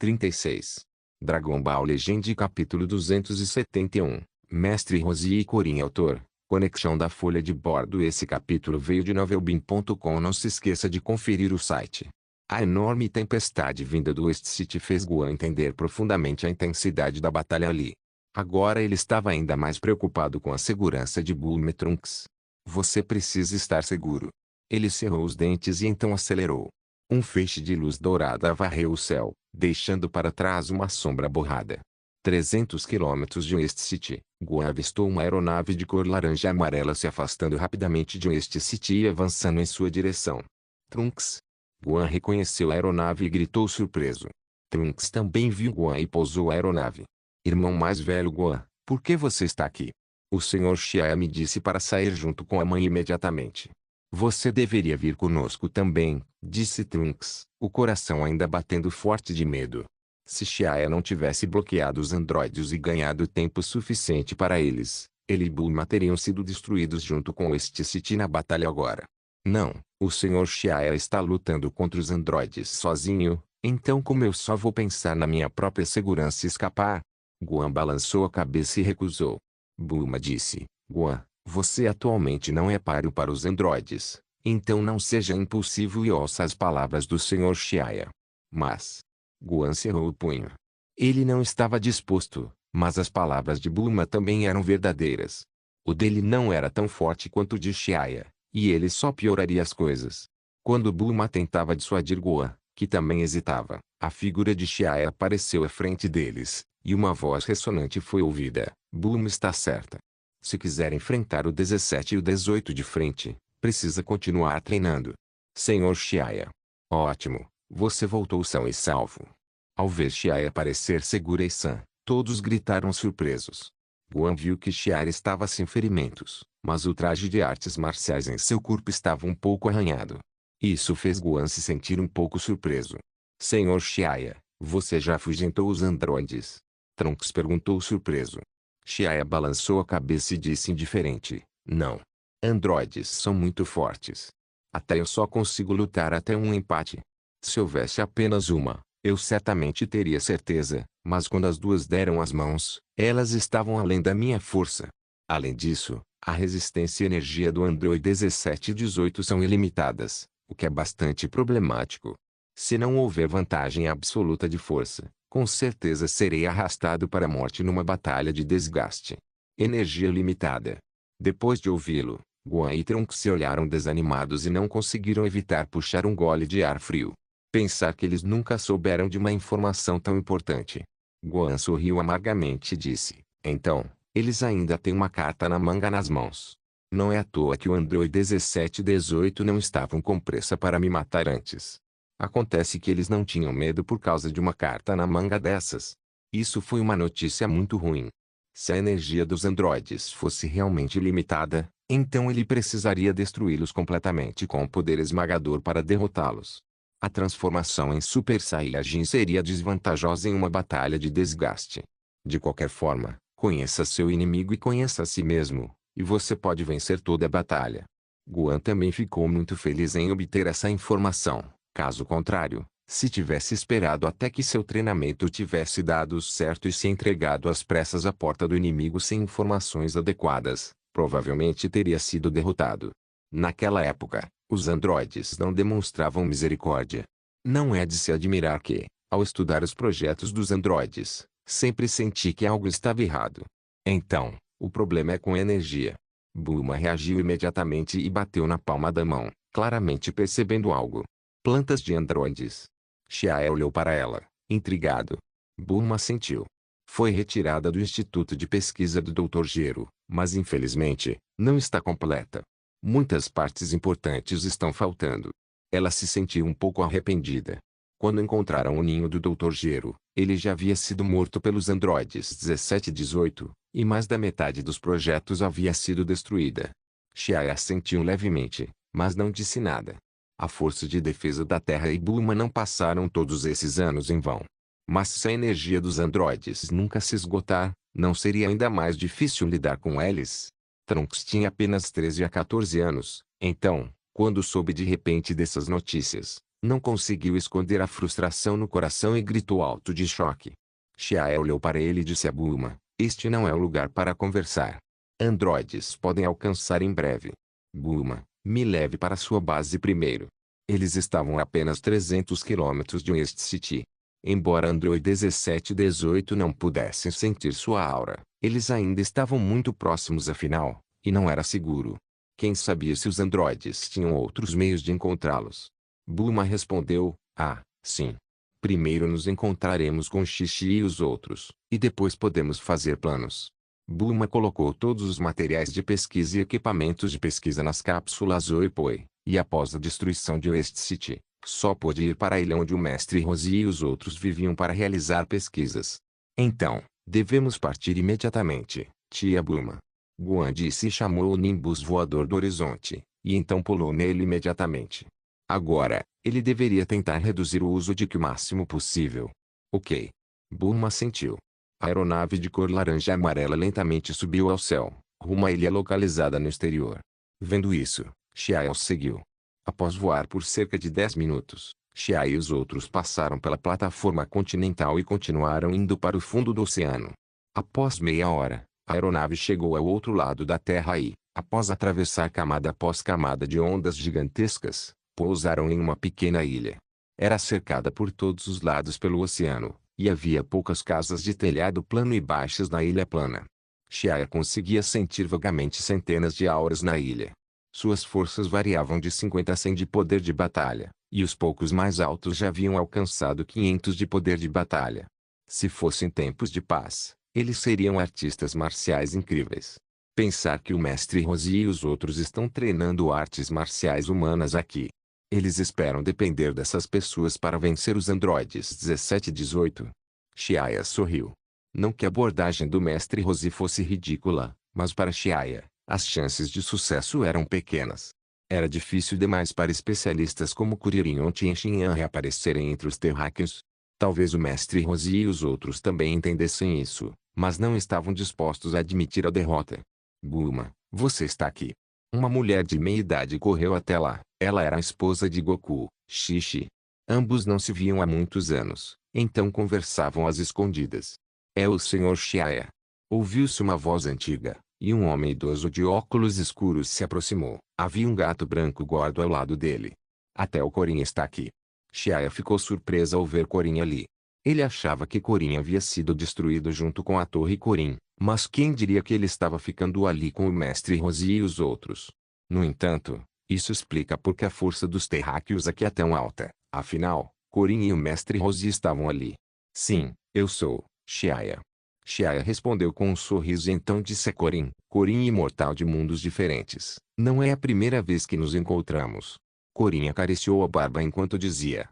36. Dragon Ball Legend capítulo 271. Mestre Rosie e Corin autor. Conexão da folha de bordo. Esse capítulo veio de novelbean.com. Não se esqueça de conferir o site. A enorme tempestade vinda do West City fez Gohan entender profundamente a intensidade da batalha ali. Agora ele estava ainda mais preocupado com a segurança de Bulma e Trunks. Você precisa estar seguro. Ele cerrou os dentes e então acelerou. Um feixe de luz dourada varreu o céu, deixando para trás uma sombra borrada. 300 quilômetros de West City, Gohan avistou uma aeronave de cor laranja e amarela se afastando rapidamente de West City e avançando em sua direção. Trunks. Gohan reconheceu a aeronave e gritou surpreso. Trunks também viu Gohan e pousou a aeronave. Irmão mais velho Gohan, por que você está aqui? O Sr. Shia me disse para sair junto com a mãe imediatamente. Você deveria vir conosco também, disse Trunks, o coração ainda batendo forte de medo. Se Shia não tivesse bloqueado os androides e ganhado tempo suficiente para eles, ele e Bulma teriam sido destruídos junto com West City na batalha agora. Não, o Sr. Shia está lutando contra os androides sozinho, então como eu só vou pensar na minha própria segurança e escapar? Gohan balançou a cabeça e recusou. Bulma disse, Gohan, você atualmente não é páreo para os androides, então não seja impulsivo e ouça as palavras do Sr. Shia. Mas... Gohan cerrou o punho. Ele não estava disposto, mas as palavras de Bulma também eram verdadeiras. O dele não era tão forte quanto o de Shia, e ele só pioraria as coisas. Quando Bulma tentava dissuadir Gohan, que também hesitava, a figura de Shia apareceu à frente deles, e uma voz ressonante foi ouvida. Bulma está certa. Se quiser enfrentar o 17 e o 18 de frente, precisa continuar treinando. Sr. Shia. Ótimo, você voltou são e salvo. Ao ver Shia parecer segura e sã, todos gritaram surpresos. Gohan viu que Shia estava sem ferimentos, mas o traje de artes marciais em seu corpo estava um pouco arranhado. Isso fez Gohan se sentir um pouco surpreso. Sr. Shia, você já afugentou os androides? Trunks perguntou surpreso. Shia balançou a cabeça e disse indiferente, não. Androides são muito fortes. Até eu só consigo lutar até um empate. Se houvesse apenas uma, eu certamente teria certeza, mas quando as duas deram as mãos, elas estavam além da minha força. Além disso, a resistência e energia do Android 17 e 18 são ilimitadas, o que é bastante problemático. Se não houver vantagem absoluta de força, com certeza serei arrastado para a morte numa batalha de desgaste. Energia limitada. Depois de ouvi-lo, Gohan e Trunks se olharam desanimados e não conseguiram evitar puxar um gole de ar frio. Pensar que eles nunca souberam de uma informação tão importante. Gohan sorriu amargamente e disse, então, eles ainda têm uma carta na manga nas mãos. Não é à toa que o Android 17 e 18 não estavam com pressa para me matar antes. Acontece que eles não tinham medo por causa de uma carta na manga dessas. Isso foi uma notícia muito ruim. Se a energia dos androides fosse realmente limitada, então ele precisaria destruí-los completamente com um poder esmagador para derrotá-los. A transformação em Super Saiyajin seria desvantajosa em uma batalha de desgaste. De qualquer forma, conheça seu inimigo e conheça a si mesmo, e você pode vencer toda a batalha. Gohan também ficou muito feliz em obter essa informação. Caso contrário, se tivesse esperado até que seu treinamento tivesse dado certo e se entregado às pressas à porta do inimigo sem informações adequadas, provavelmente teria sido derrotado. Naquela época, os androides não demonstravam misericórdia. Não é de se admirar que, ao estudar os projetos dos androides, sempre senti que algo estava errado. Então, o problema é com a energia. Bulma reagiu imediatamente e bateu na palma da mão, claramente percebendo algo. Plantas de androides. Shia olhou para ela, intrigado. Bulma assentiu. Foi retirada do Instituto de Pesquisa do Dr. Gero, mas infelizmente, não está completa. Muitas partes importantes estão faltando. Ela se sentiu um pouco arrependida. Quando encontraram o ninho do Dr. Gero, ele já havia sido morto pelos androides 17 e 18, e mais da metade dos projetos havia sido destruída. Shia assentiu levemente, mas não disse nada. A Força de Defesa da Terra e Bulma não passaram todos esses anos em vão. Mas se a energia dos androides nunca se esgotar, não seria ainda mais difícil lidar com eles? Trunks tinha apenas 13 a 14 anos, então, quando soube de repente dessas notícias, Não conseguiu esconder a frustração no coração e gritou alto de choque. Xiae olhou para ele e disse a Bulma: este não é o lugar para conversar. Androides podem alcançar em breve. Bulma, me leve para sua base primeiro. Eles estavam a apenas 300 quilômetros de West City. Embora Android 17 e 18 não pudessem sentir sua aura, eles ainda estavam muito próximos afinal, e não era seguro. Quem sabia se os androides tinham outros meios de encontrá-los? Bulma respondeu: ah, sim. Primeiro nos encontraremos com Xixi e os outros, e depois podemos fazer planos. Bulma colocou todos os materiais de pesquisa e equipamentos de pesquisa nas cápsulas Oipoi, e após a destruição de West City, só pôde ir para a ilha onde o mestre Rosie e os outros viviam para realizar pesquisas. Então, devemos partir imediatamente, tia Bulma. Guan disse e chamou o Nimbus voador do horizonte, e então pulou nele imediatamente. Agora, ele deveria tentar reduzir o uso de Ki o máximo possível. Ok. Bulma assentiu. A aeronave de cor laranja e amarela lentamente subiu ao céu, rumo à ilha localizada no exterior. Vendo isso, Xiao os seguiu. Após voar por cerca de 10 minutos, Xiao e os outros passaram pela plataforma continental e continuaram indo para o fundo do oceano. Após meia hora, a aeronave chegou ao outro lado da Terra e, após atravessar camada após camada de ondas gigantescas, pousaram em uma pequena ilha. Era cercada por todos os lados pelo oceano, e havia poucas casas de telhado plano e baixas na ilha plana. Xiao conseguia sentir vagamente centenas de auras na ilha. Suas forças variavam de 50 a 100 de poder de batalha, e os poucos mais altos já haviam alcançado 500 de poder de batalha. Se fossem tempos de paz, eles seriam artistas marciais incríveis. Pensar que o mestre Rosie e os outros estão treinando artes marciais humanas aqui. Eles esperam depender dessas pessoas para vencer os androides 17 e 18. Xiaia sorriu. Não que a abordagem do mestre Rosie fosse ridícula, mas para Xiaia, as chances de sucesso eram pequenas. Era difícil demais para especialistas como Kuririn ou Tien Shinhan reaparecerem entre os terráqueos. Talvez o mestre Rosie e os outros também entendessem isso, mas não estavam dispostos a admitir a derrota. Bulma, você está aqui. Uma mulher de meia idade correu até lá. Ela era a esposa de Goku, Xixi. Ambos não se viam há muitos anos, então conversavam às escondidas. É o Sr. Xiaia. Ouviu-se uma voz antiga, e um homem idoso de óculos escuros se aproximou. Havia um gato branco gordo ao lado dele. Até o Corin está aqui. Xiaia ficou surpresa ao ver Corin ali. Ele achava que Corin havia sido destruído junto com a Torre Corin, mas quem diria que ele estava ficando ali com o mestre Rosie e os outros? No entanto, isso explica por que a força dos terráqueos aqui é tão alta. Afinal, Corin e o mestre Rosie estavam ali. Sim, eu sou, Xiaia. Xiaia respondeu com um sorriso e então disse a Corin: Corin imortal de mundos diferentes, não é a primeira vez que nos encontramos. Corin acariciou a barba enquanto dizia: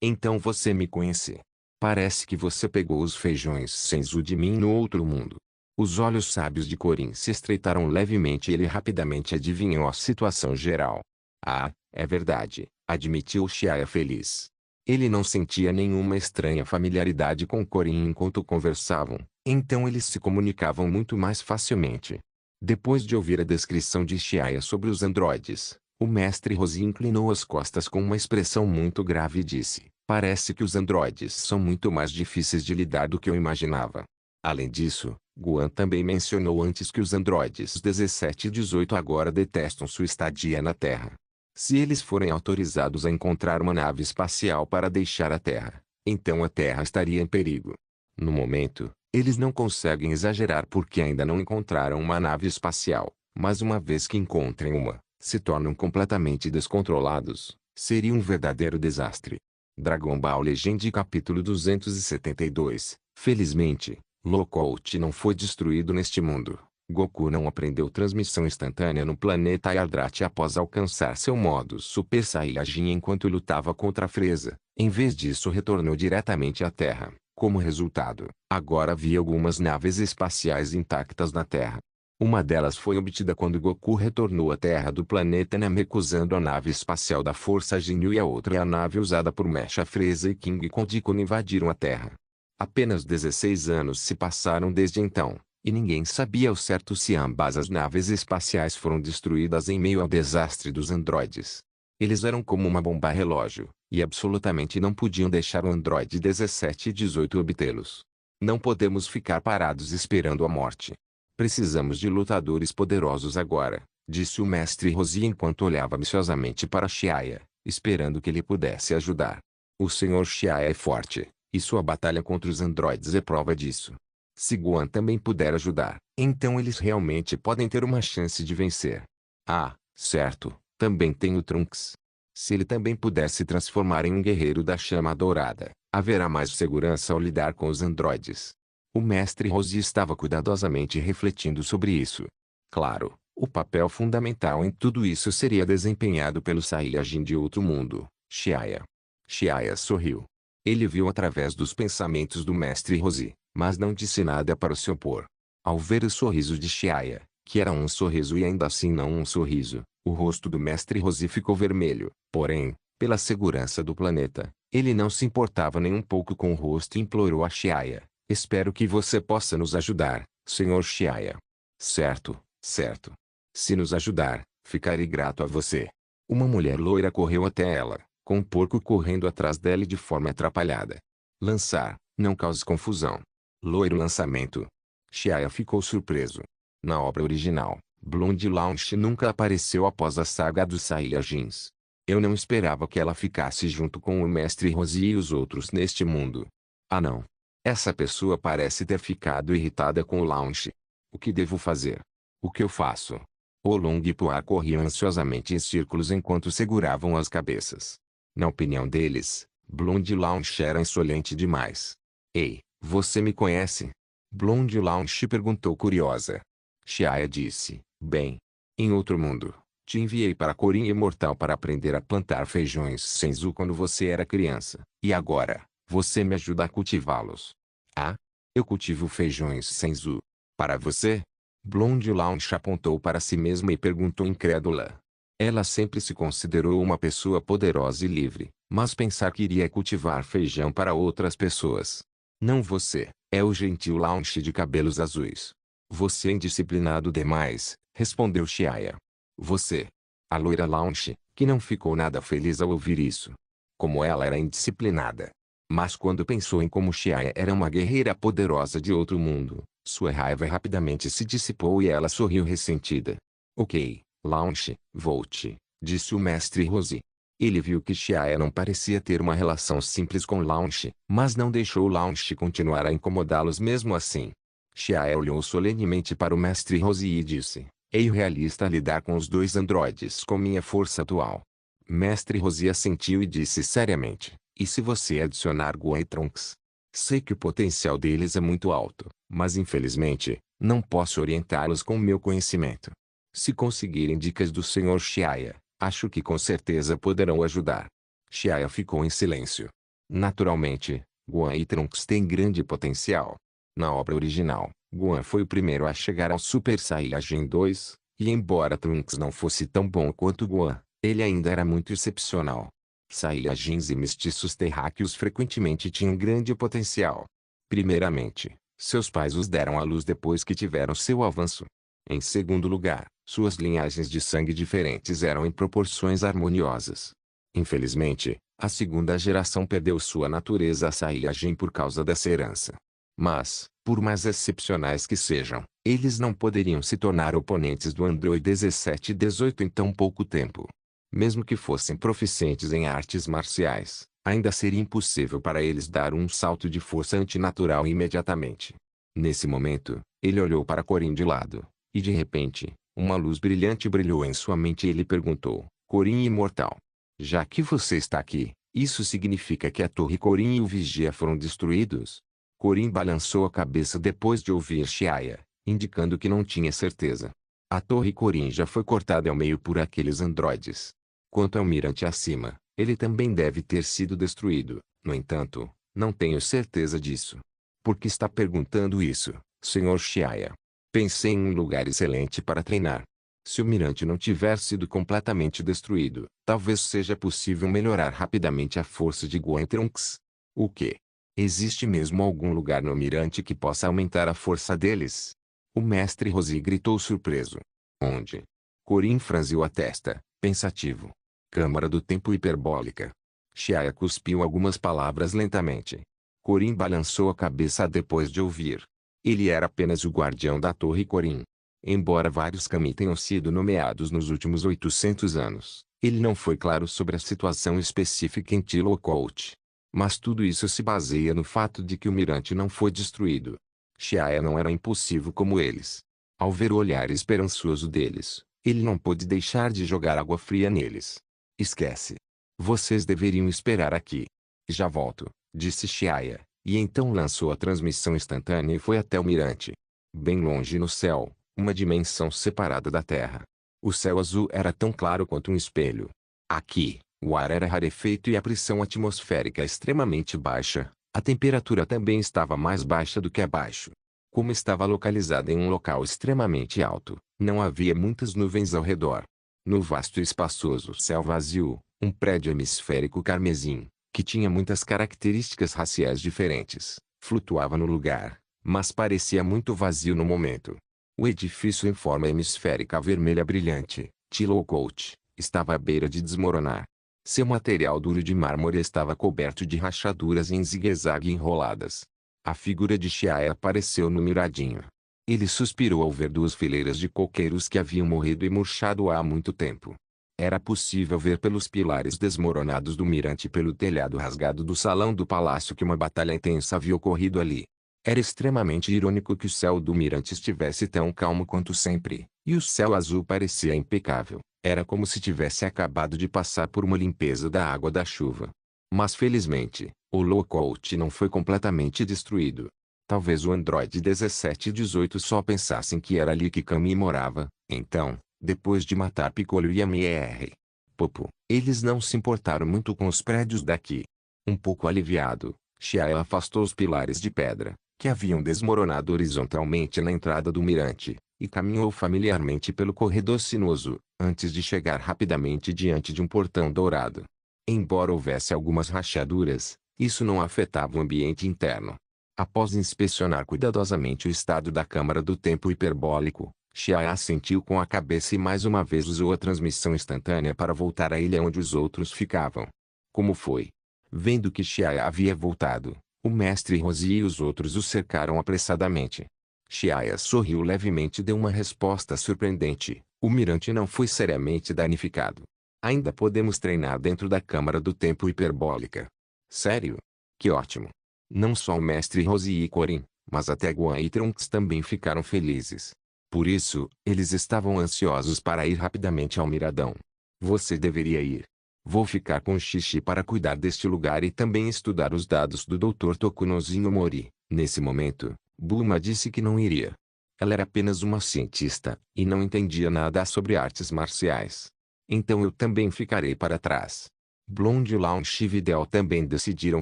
então você me conhece. Parece que você pegou os feijões senzu de mim no outro mundo. Os olhos sábios de Corin se estreitaram levemente e ele rapidamente adivinhou a situação geral. Ah, é verdade, admitiu Xiaia feliz. Ele não sentia nenhuma estranha familiaridade com Corin enquanto conversavam, então eles se comunicavam muito mais facilmente. Depois de ouvir a descrição de Xiaia sobre os androides, o mestre Rosie inclinou as costas com uma expressão muito grave e disse: parece que os androides são muito mais difíceis de lidar do que eu imaginava. Além disso, Guan também mencionou antes que os androides 17 e 18 agora detestam sua estadia na Terra. Se eles forem autorizados a encontrar uma nave espacial para deixar a Terra, então a Terra estaria em perigo. No momento, eles não conseguem exagerar porque ainda não encontraram uma nave espacial, mas uma vez que encontrem uma, se tornam completamente descontrolados. Seria um verdadeiro desastre. Dragon Ball Legend capítulo 272. Felizmente, Lookout não foi destruído neste mundo. Goku não aprendeu transmissão instantânea no planeta Yardrat após alcançar seu modo Super Saiyajin enquanto lutava contra Frieza. Em vez disso retornou diretamente à Terra. Como resultado, agora havia algumas naves espaciais intactas na Terra. Uma delas foi obtida quando Goku retornou à Terra do planeta Namek usando a nave espacial da Força Ginyu e a outra é a nave usada por Mecha Frieza e King Kong quando invadiram a Terra. Apenas 16 anos se passaram desde então, e ninguém sabia ao certo se ambas as naves espaciais foram destruídas em meio ao desastre dos androides. Eles eram como uma bomba relógio, E absolutamente não podiam deixar o Android 17 e 18 obtê-los. Não podemos ficar parados esperando a morte. Precisamos de lutadores poderosos agora, disse o mestre Rosie enquanto olhava ambiciosamente para Xiaya, esperando que ele pudesse ajudar. O Sr. Xiaya é forte, e sua batalha contra os androides é prova disso. Se Guan também puder ajudar, então eles realmente podem ter uma chance de vencer. Ah, certo, também tem o Trunks. Se ele também puder se transformar em um guerreiro da chama dourada, haverá mais segurança ao lidar com os androides. O mestre Rosie estava cuidadosamente refletindo sobre isso. Claro, o papel fundamental em tudo isso seria desempenhado pelo Saiyajin de outro mundo, Xiaya. Xiaya sorriu. Ele viu através dos pensamentos do mestre Rosie, mas não disse nada para se opor. Ao ver o sorriso de Xiaya, que era um sorriso e ainda assim não um sorriso, o rosto do mestre Rosie ficou vermelho. Porém, pela segurança do planeta, ele não se importava nem um pouco com o rosto e implorou a Xiaya: espero que você possa nos ajudar, Sr. Xiaya. Certo, certo. Se nos ajudar, ficarei grato a você. Uma mulher loira correu até ela, com um porco correndo atrás dela e de forma atrapalhada. Lançar, não cause confusão. Loiro lançamento. Xiaya ficou surpreso. Na obra original, Blonde Launch nunca apareceu após a saga dos Saiyajins. Eu não esperava que ela ficasse junto com o mestre Rosie e os outros neste mundo. Ah não. Essa pessoa parece ter ficado irritada com o Launch. O que devo fazer? O que eu faço? Olong e Puar corriam ansiosamente em círculos enquanto seguravam as cabeças. Na opinião deles, Blonde Launch era insolente demais. Ei, você me conhece? Blonde Launch perguntou curiosa. Xiaya disse, bem. Em outro mundo, te enviei para a Corinha Imortal para aprender a plantar feijões senzu quando você era criança. E agora, você me ajuda a cultivá-los. Ah? Eu cultivo feijões senzu. Para você? Blonde Launch apontou para si mesma e perguntou incrédula. Ela sempre se considerou uma pessoa poderosa e livre, mas pensar que iria cultivar feijão para outras pessoas. Não você, é o gentil Launch de cabelos azuis. Você é indisciplinado demais, respondeu Xiaya. Você. A loira Launch, que não ficou nada feliz ao ouvir isso. Como ela era indisciplinada. Mas quando pensou em como Xiaya era uma guerreira poderosa de outro mundo, sua raiva rapidamente se dissipou e ela sorriu ressentida. Ok, Launch, volte, disse o mestre Rosie. Ele viu que Xiaya não parecia ter uma relação simples com Launch, mas não deixou Launch continuar a incomodá-los mesmo assim. Xiaya olhou solenemente para o mestre Rosie e disse: é irrealista lidar com os dois androides com minha força atual. Mestre Rosie assentiu e disse seriamente: e se você adicionar Guan e Trunks? Sei que o potencial deles é muito alto, mas infelizmente, não posso orientá-los com o meu conhecimento. Se conseguirem dicas do Sr. Xiaya, acho que com certeza poderão ajudar. Xiaya ficou em silêncio. Naturalmente, Guan e Trunks têm grande potencial. Na obra original, Guan foi o primeiro a chegar ao Super Saiyajin 2, e embora Trunks não fosse tão bom quanto Guan, ele ainda era muito excepcional. Saiyajins e mestiços terráqueos frequentemente tinham grande potencial. Primeiramente, seus pais os deram à luz depois que tiveram seu avanço. Em segundo lugar, suas linhagens de sangue diferentes eram em proporções harmoniosas. Infelizmente, a segunda geração perdeu sua natureza Saiyajin por causa dessa herança. Mas, por mais excepcionais que sejam, eles não poderiam se tornar oponentes do Android 17 e 18 em tão pouco tempo. Mesmo que fossem proficientes em artes marciais, ainda seria impossível para eles dar um salto de força antinatural imediatamente. Nesse momento, ele olhou para Corin de lado, e de repente, uma luz brilhante brilhou em sua mente e ele perguntou: Corin imortal, já que você está aqui, isso significa que a Torre Corin e o Vigia foram destruídos? Corin balançou a cabeça depois de ouvir Xiaya, indicando que não tinha certeza. A Torre Corin já foi cortada ao meio por aqueles androides. Quanto ao mirante acima, ele também deve ter sido destruído. No entanto, não tenho certeza disso. Por que está perguntando isso, Sr. Xiaya? Pensei em um lugar excelente para treinar. Se o mirante não tiver sido completamente destruído, talvez seja possível melhorar rapidamente a força de Guan e Trunks. O quê? Existe mesmo algum lugar no mirante que possa aumentar a força deles? O mestre Rosie gritou surpreso. Onde? Corin franziu a testa, pensativo. Câmara do tempo hiperbólica. Xiaia cuspiu algumas palavras lentamente. Corin balançou a cabeça depois de ouvir. Ele era apenas o guardião da Torre Corin. Embora vários kami tenham sido nomeados nos últimos 800 anos, ele não foi claro sobre a situação específica em Tilokot. Mas tudo isso se baseia no fato de que o mirante não foi destruído. Xiaia não era impulsivo como eles. Ao ver o olhar esperançoso deles, ele não pôde deixar de jogar água fria neles. Esquece. Vocês deveriam esperar aqui. Já volto, disse Xiaia, e então lançou a transmissão instantânea e foi até o mirante. Bem longe no céu, uma dimensão separada da Terra. O céu azul era tão claro quanto um espelho. Aqui, o ar era rarefeito e a pressão atmosférica extremamente baixa. A temperatura também estava mais baixa do que abaixo. Como estava localizada em um local extremamente alto, não havia muitas nuvens ao redor. No vasto e espaçoso céu vazio, um prédio hemisférico carmesim, que tinha muitas características raciais diferentes, flutuava no lugar, mas parecia muito vazio no momento. O edifício em forma hemisférica vermelha brilhante, Tilokot, estava à beira de desmoronar. Seu material duro de mármore estava coberto de rachaduras em zigue-zague enroladas. A figura de Xiaia apareceu no miradinho. Ele suspirou ao ver duas fileiras de coqueiros que haviam morrido e murchado há muito tempo. Era possível ver pelos pilares desmoronados do mirante e pelo telhado rasgado do salão do palácio que uma batalha intensa havia ocorrido ali. Era extremamente irônico que o céu do mirante estivesse tão calmo quanto sempre, e o céu azul parecia impecável. Era como se tivesse acabado de passar por uma limpeza da água da chuva. Mas felizmente, o Lookout não foi completamente destruído. Talvez o Android 17 e 18 só pensassem que era ali que Kami morava. Então, depois de matar Piccolo e Mr. Popo, eles não se importaram muito com os prédios daqui. Um pouco aliviado, Xiaia afastou os pilares de pedra, que haviam desmoronado horizontalmente na entrada do mirante, e caminhou familiarmente pelo corredor sinuoso, antes de chegar rapidamente diante de um portão dourado. Embora houvesse algumas rachaduras, isso não afetava o ambiente interno. Após inspecionar cuidadosamente o estado da câmara do tempo hiperbólico, Xiaia assentiu com a cabeça e mais uma vez usou a transmissão instantânea para voltar à ilha onde os outros ficavam. Como foi? Vendo que Xiaia havia voltado, o mestre Rosie e os outros o cercaram apressadamente. Xiaia sorriu levemente e deu uma resposta surpreendente. O mirante não foi seriamente danificado. Ainda podemos treinar dentro da câmara do tempo hiperbólica. Sério? Que ótimo. Não só o mestre Rosie e Corin, mas até Guan e Trunks também ficaram felizes. Por isso, eles estavam ansiosos para ir rapidamente ao miradão. Você deveria ir. Vou ficar com Xixi para cuidar deste lugar e também estudar os dados do Dr. Tokunozinho Mori. Nesse momento, Bulma disse que não iria. Ela era apenas uma cientista, e não entendia nada sobre artes marciais. Então eu também ficarei para trás. Blonde Lao e Chividel também decidiram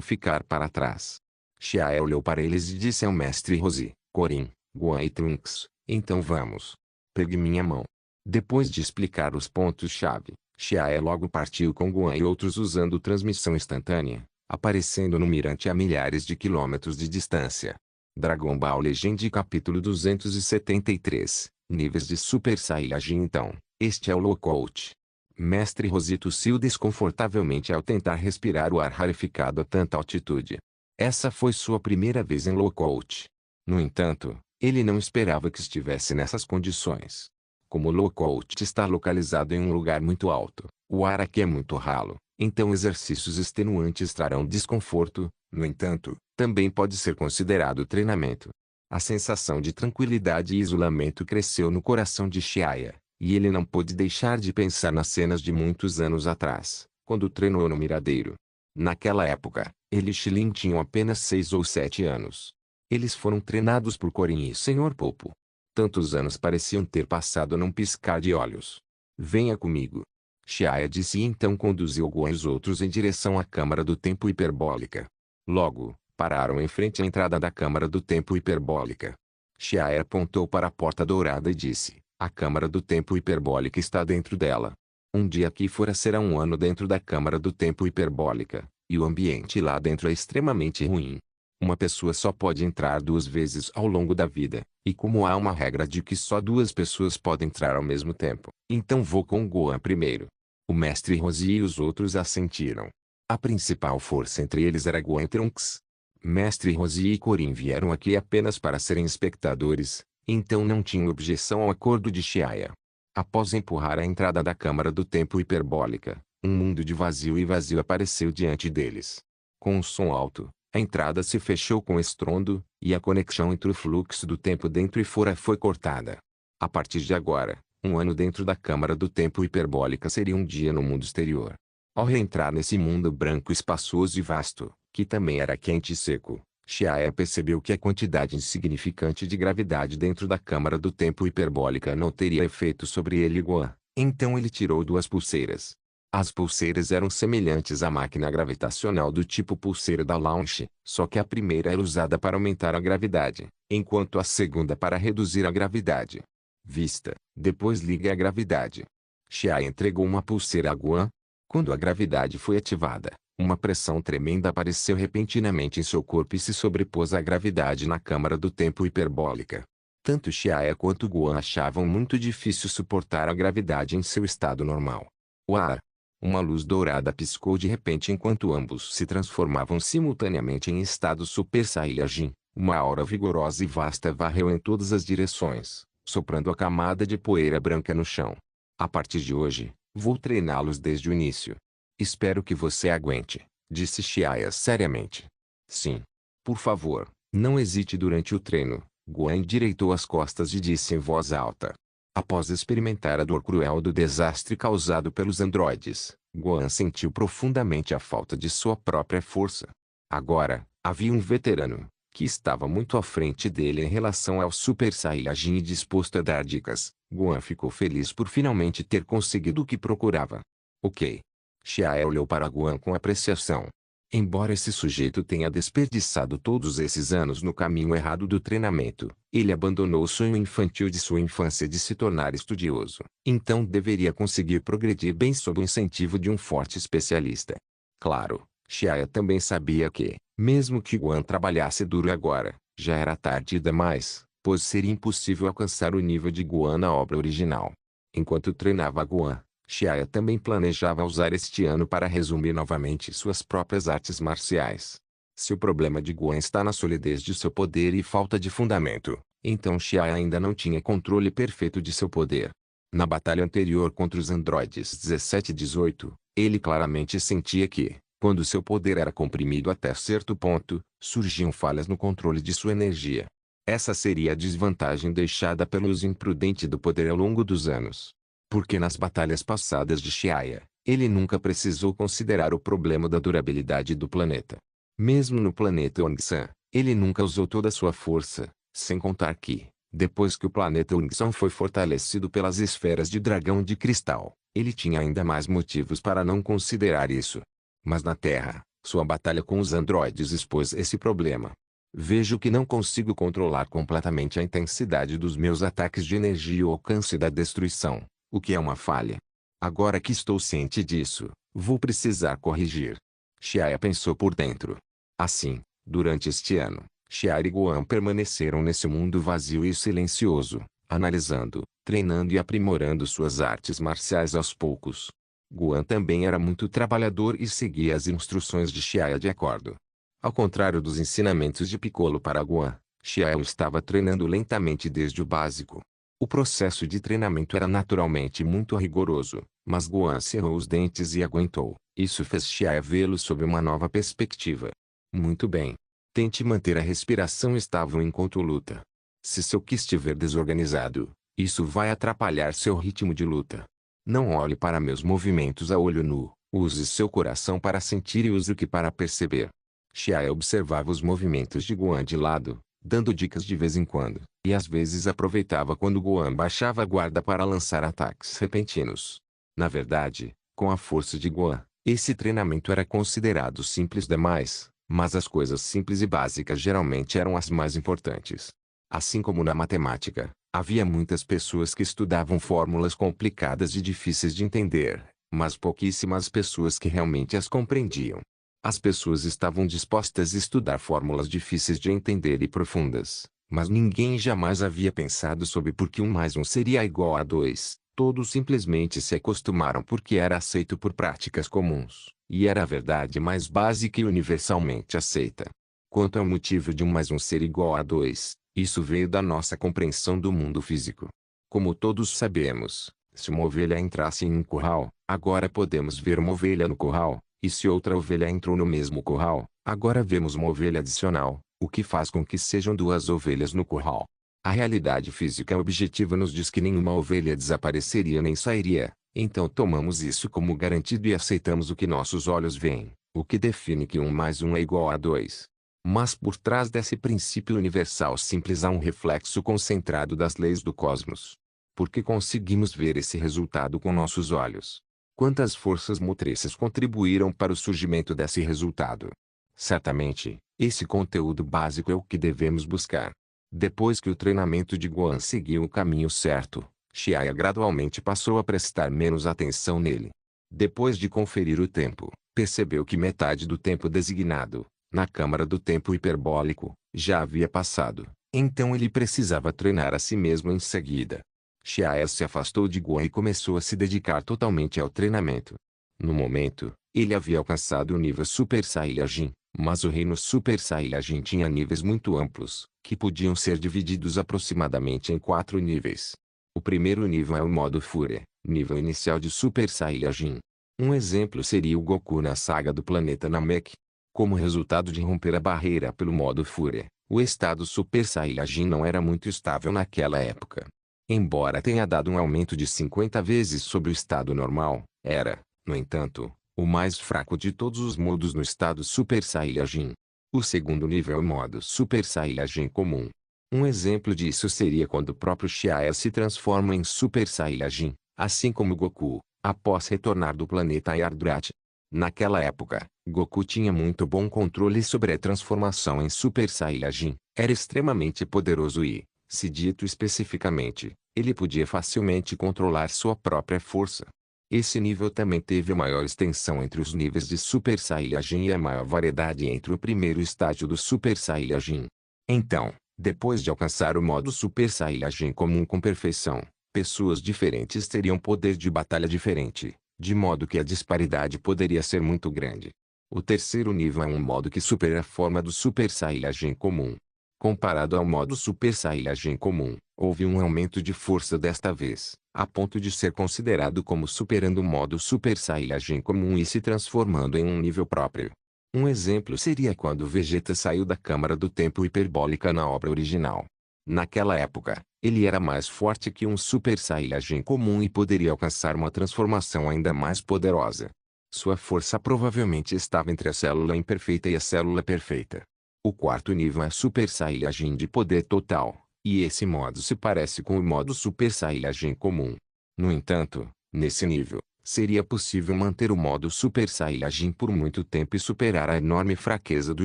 ficar para trás. Xiaia olhou para eles e disse ao mestre Rosie, Corin, Guan e Trunks, então vamos. Pegue minha mão. Depois de explicar os pontos-chave, Xiaia logo partiu com Guan e outros usando transmissão instantânea, aparecendo no mirante a milhares de quilômetros de distância. Dragon Ball Legend capítulo 273, níveis de Super Saiyajin. Então, este é o Lookout. Mestre Rosie tossiu desconfortavelmente ao tentar respirar o ar rarificado a tanta altitude. Essa foi sua primeira vez em Lookout. No entanto, ele não esperava que estivesse nessas condições. Como Lookout está localizado em um lugar muito alto, o ar aqui é muito ralo, então exercícios extenuantes trarão desconforto. No entanto, também pode ser considerado treinamento. A sensação de tranquilidade e isolamento cresceu no coração de Xiaia, e ele não pôde deixar de pensar nas cenas de muitos anos atrás, quando treinou no miradeiro. Naquela época, ele e Shilin tinham apenas 6 ou 7 anos. Eles foram treinados por Corin e Sr. Popo. Tantos anos pareciam ter passado num piscar de olhos. Venha comigo. Xiaia disse e então conduziu Guan e os outros em direção à câmara do tempo hiperbólica. Logo, pararam em frente à entrada da câmara do tempo hiperbólica. Xiaia apontou para a porta dourada e disse, a câmara do tempo hiperbólica está dentro dela. Um dia aqui fora será um ano dentro da câmara do tempo hiperbólica, e o ambiente lá dentro é extremamente ruim. Uma pessoa só pode entrar 2 vezes ao longo da vida, e como há uma regra de que só 2 pessoas podem entrar ao mesmo tempo, então vou com Gohan primeiro. O mestre Rosie e os outros assentiram. A principal força entre eles era Gohan e Trunks. Mestre Roshi e Korin vieram aqui apenas para serem espectadores, então não tinham objeção ao acordo de Shiaya. Após empurrar a entrada da Câmara do Tempo Hiperbólica, um mundo de vazio e vazio apareceu diante deles. Com um som alto, a entrada se fechou com estrondo, e a conexão entre o fluxo do tempo dentro e fora foi cortada. A partir de agora, um ano dentro da Câmara do Tempo Hiperbólica seria um dia no mundo exterior. Ao reentrar nesse mundo branco espaçoso e vasto, que também era quente e seco, Shiaya percebeu que a quantidade insignificante de gravidade dentro da Câmara do Tempo Hiperbólica não teria efeito sobre ele e Gohan. Então ele tirou duas pulseiras. As pulseiras eram semelhantes à máquina gravitacional do tipo pulseira da Launch, só que a primeira era usada para aumentar a gravidade, enquanto a segunda para reduzir a gravidade. Vista, depois ligue a gravidade. Shiaya entregou uma pulseira a Gohan. Quando a gravidade foi ativada, uma pressão tremenda apareceu repentinamente em seu corpo e se sobrepôs à gravidade na Câmara do Tempo Hiperbólica. Tanto Shiaya quanto Gohan achavam muito difícil suportar a gravidade em seu estado normal. Uau! Uma luz dourada piscou de repente enquanto ambos se transformavam simultaneamente em estado Super Saiyajin. Uma aura vigorosa e vasta varreu em todas as direções, soprando a camada de poeira branca no chão. A partir de hoje, vou treiná-los desde o início. Espero que você aguente, disse Shiaya seriamente. Sim. Por favor, não hesite durante o treino. Gohan endireitou as costas e disse em voz alta. Após experimentar a dor cruel do desastre causado pelos androides, Gohan sentiu profundamente a falta de sua própria força. Agora, havia um veterano, que estava muito à frente dele em relação ao Super Saiyajin e disposto a dar dicas. Gohan ficou feliz por finalmente ter conseguido o que procurava. Ok. Shiaya olhou para Gohan com apreciação. Embora esse sujeito tenha desperdiçado todos esses anos no caminho errado do treinamento, ele abandonou o sonho infantil de sua infância de se tornar estudioso. Então deveria conseguir progredir bem sob o incentivo de um forte especialista. Claro, Shiaya também sabia que, mesmo que Gohan trabalhasse duro agora, já era tarde demais, pois seria impossível alcançar o nível de Gohan na obra original. Enquanto treinava Gohan, Shiaya também planejava usar este ano para resumir novamente suas próprias artes marciais. Se o problema de Gohan está na solidez de seu poder e falta de fundamento, então Shiaya ainda não tinha controle perfeito de seu poder. Na batalha anterior contra os androides 17 e 18, ele claramente sentia que, quando seu poder era comprimido até certo ponto, surgiam falhas no controle de sua energia. Essa seria a desvantagem deixada pelo uso imprudente do poder ao longo dos anos. Porque nas batalhas passadas de Shiaya, ele nunca precisou considerar o problema da durabilidade do planeta. Mesmo no planeta Ongsan, ele nunca usou toda a sua força, sem contar que, depois que o planeta Ongsan foi fortalecido pelas esferas de dragão de cristal, ele tinha ainda mais motivos para não considerar isso. Mas na Terra, sua batalha com os androides expôs esse problema. Vejo que não consigo controlar completamente a intensidade dos meus ataques de energia e o alcance da destruição. O que é uma falha. Agora que estou ciente disso, vou precisar corrigir. Shiaya pensou por dentro. Assim, durante este ano, Shiaya e Gohan permaneceram nesse mundo vazio e silencioso, analisando, treinando e aprimorando suas artes marciais aos poucos. Gohan também era muito trabalhador e seguia as instruções de Shiaya de acordo. Ao contrário dos ensinamentos de Piccolo para Gohan, Shiaya estava treinando lentamente desde o básico. O processo de treinamento era naturalmente muito rigoroso, mas Gohan cerrou os dentes e aguentou. Isso fez Shiaya vê-lo sob uma nova perspectiva. Muito bem. Tente manter a respiração estável enquanto luta. Se seu ki estiver desorganizado, isso vai atrapalhar seu ritmo de luta. Não olhe para meus movimentos a olho nu, use seu coração para sentir e use o ki para perceber. Shiaya observava os movimentos de Gohan de lado, dando dicas de vez em quando, e às vezes aproveitava quando Gohan baixava a guarda para lançar ataques repentinos. Na verdade, com a força de Gohan, esse treinamento era considerado simples demais, mas as coisas simples e básicas geralmente eram as mais importantes. Assim como na matemática, havia muitas pessoas que estudavam fórmulas complicadas e difíceis de entender, mas pouquíssimas pessoas que realmente as compreendiam. As pessoas estavam dispostas a estudar fórmulas difíceis de entender e profundas, mas ninguém jamais havia pensado sobre por que 1 mais 1 seria igual a 2, Todos simplesmente se acostumaram porque era aceito por práticas comuns, e era a verdade mais básica e universalmente aceita. Quanto ao motivo de 1 mais 1 ser igual a 2, isso veio da nossa compreensão do mundo físico. Como todos sabemos, se uma ovelha entrasse em um curral, agora podemos ver uma ovelha no curral, e se outra ovelha entrou no mesmo curral, agora vemos uma ovelha adicional, o que faz com que sejam 2 ovelhas no curral. A realidade física objetiva nos diz que nenhuma ovelha desapareceria nem sairia, então tomamos isso como garantido e aceitamos o que nossos olhos veem, o que define que 1 mais 1 é igual a 2. Mas por trás desse princípio universal simples há um reflexo concentrado das leis do cosmos. Porque conseguimos ver esse resultado com nossos olhos. Quantas forças motrizes contribuíram para o surgimento desse resultado? Certamente, esse conteúdo básico é o que devemos buscar. Depois que o treinamento de Guan seguiu o caminho certo, Xiaoya gradualmente passou a prestar menos atenção nele. Depois de conferir o tempo, percebeu que metade do tempo designado, na câmara do tempo hiperbólico, já havia passado, então ele precisava treinar a si mesmo em seguida. Xiaoya se afastou de Guan e começou a se dedicar totalmente ao treinamento. No momento, ele havia alcançado o nível Super Saiyajin, mas o reino Super Saiyajin tinha níveis muito amplos, que podiam ser divididos aproximadamente em 4 níveis. O primeiro nível é o modo Fúria, nível inicial de Super Saiyajin. Um exemplo seria o Goku na saga do planeta Namek. Como resultado de romper a barreira pelo modo Fúria, o estado Super Saiyajin não era muito estável naquela época. Embora tenha dado um aumento de 50 vezes sobre o estado normal, era, no entanto, o mais fraco de todos os modos no estado Super Saiyajin. O segundo nível é o modo Super Saiyajin comum. Um exemplo disso seria quando o próprio Xiaoya se transforma em Super Saiyajin, assim como Goku, após retornar do planeta Yardrat. Naquela época, Goku tinha muito bom controle sobre a transformação em Super Saiyajin, era extremamente poderoso e, se dito especificamente, ele podia facilmente controlar sua própria força. Esse nível também teve a maior extensão entre os níveis de Super Saiyajin e a maior variedade entre o primeiro estágio do Super Saiyajin. Então, depois de alcançar o modo Super Saiyajin comum com perfeição, pessoas diferentes teriam poder de batalha diferente, de modo que a disparidade poderia ser muito grande. O terceiro nível é um modo que supera a forma do Super Saiyajin comum. Comparado ao modo Super Saiyajin comum, houve um aumento de força desta vez, a ponto de ser considerado como superando o modo Super Saiyajin comum e se transformando em um nível próprio. Um exemplo seria quando Vegeta saiu da câmara do tempo hiperbólica na obra original. Naquela época, ele era mais forte que um Super Saiyajin comum e poderia alcançar uma transformação ainda mais poderosa. Sua força provavelmente estava entre a célula imperfeita e a célula perfeita. O quarto nível é Super Saiyajin de poder total, e esse modo se parece com o modo Super Saiyajin comum. No entanto, nesse nível, seria possível manter o modo Super Saiyajin por muito tempo e superar a enorme fraqueza do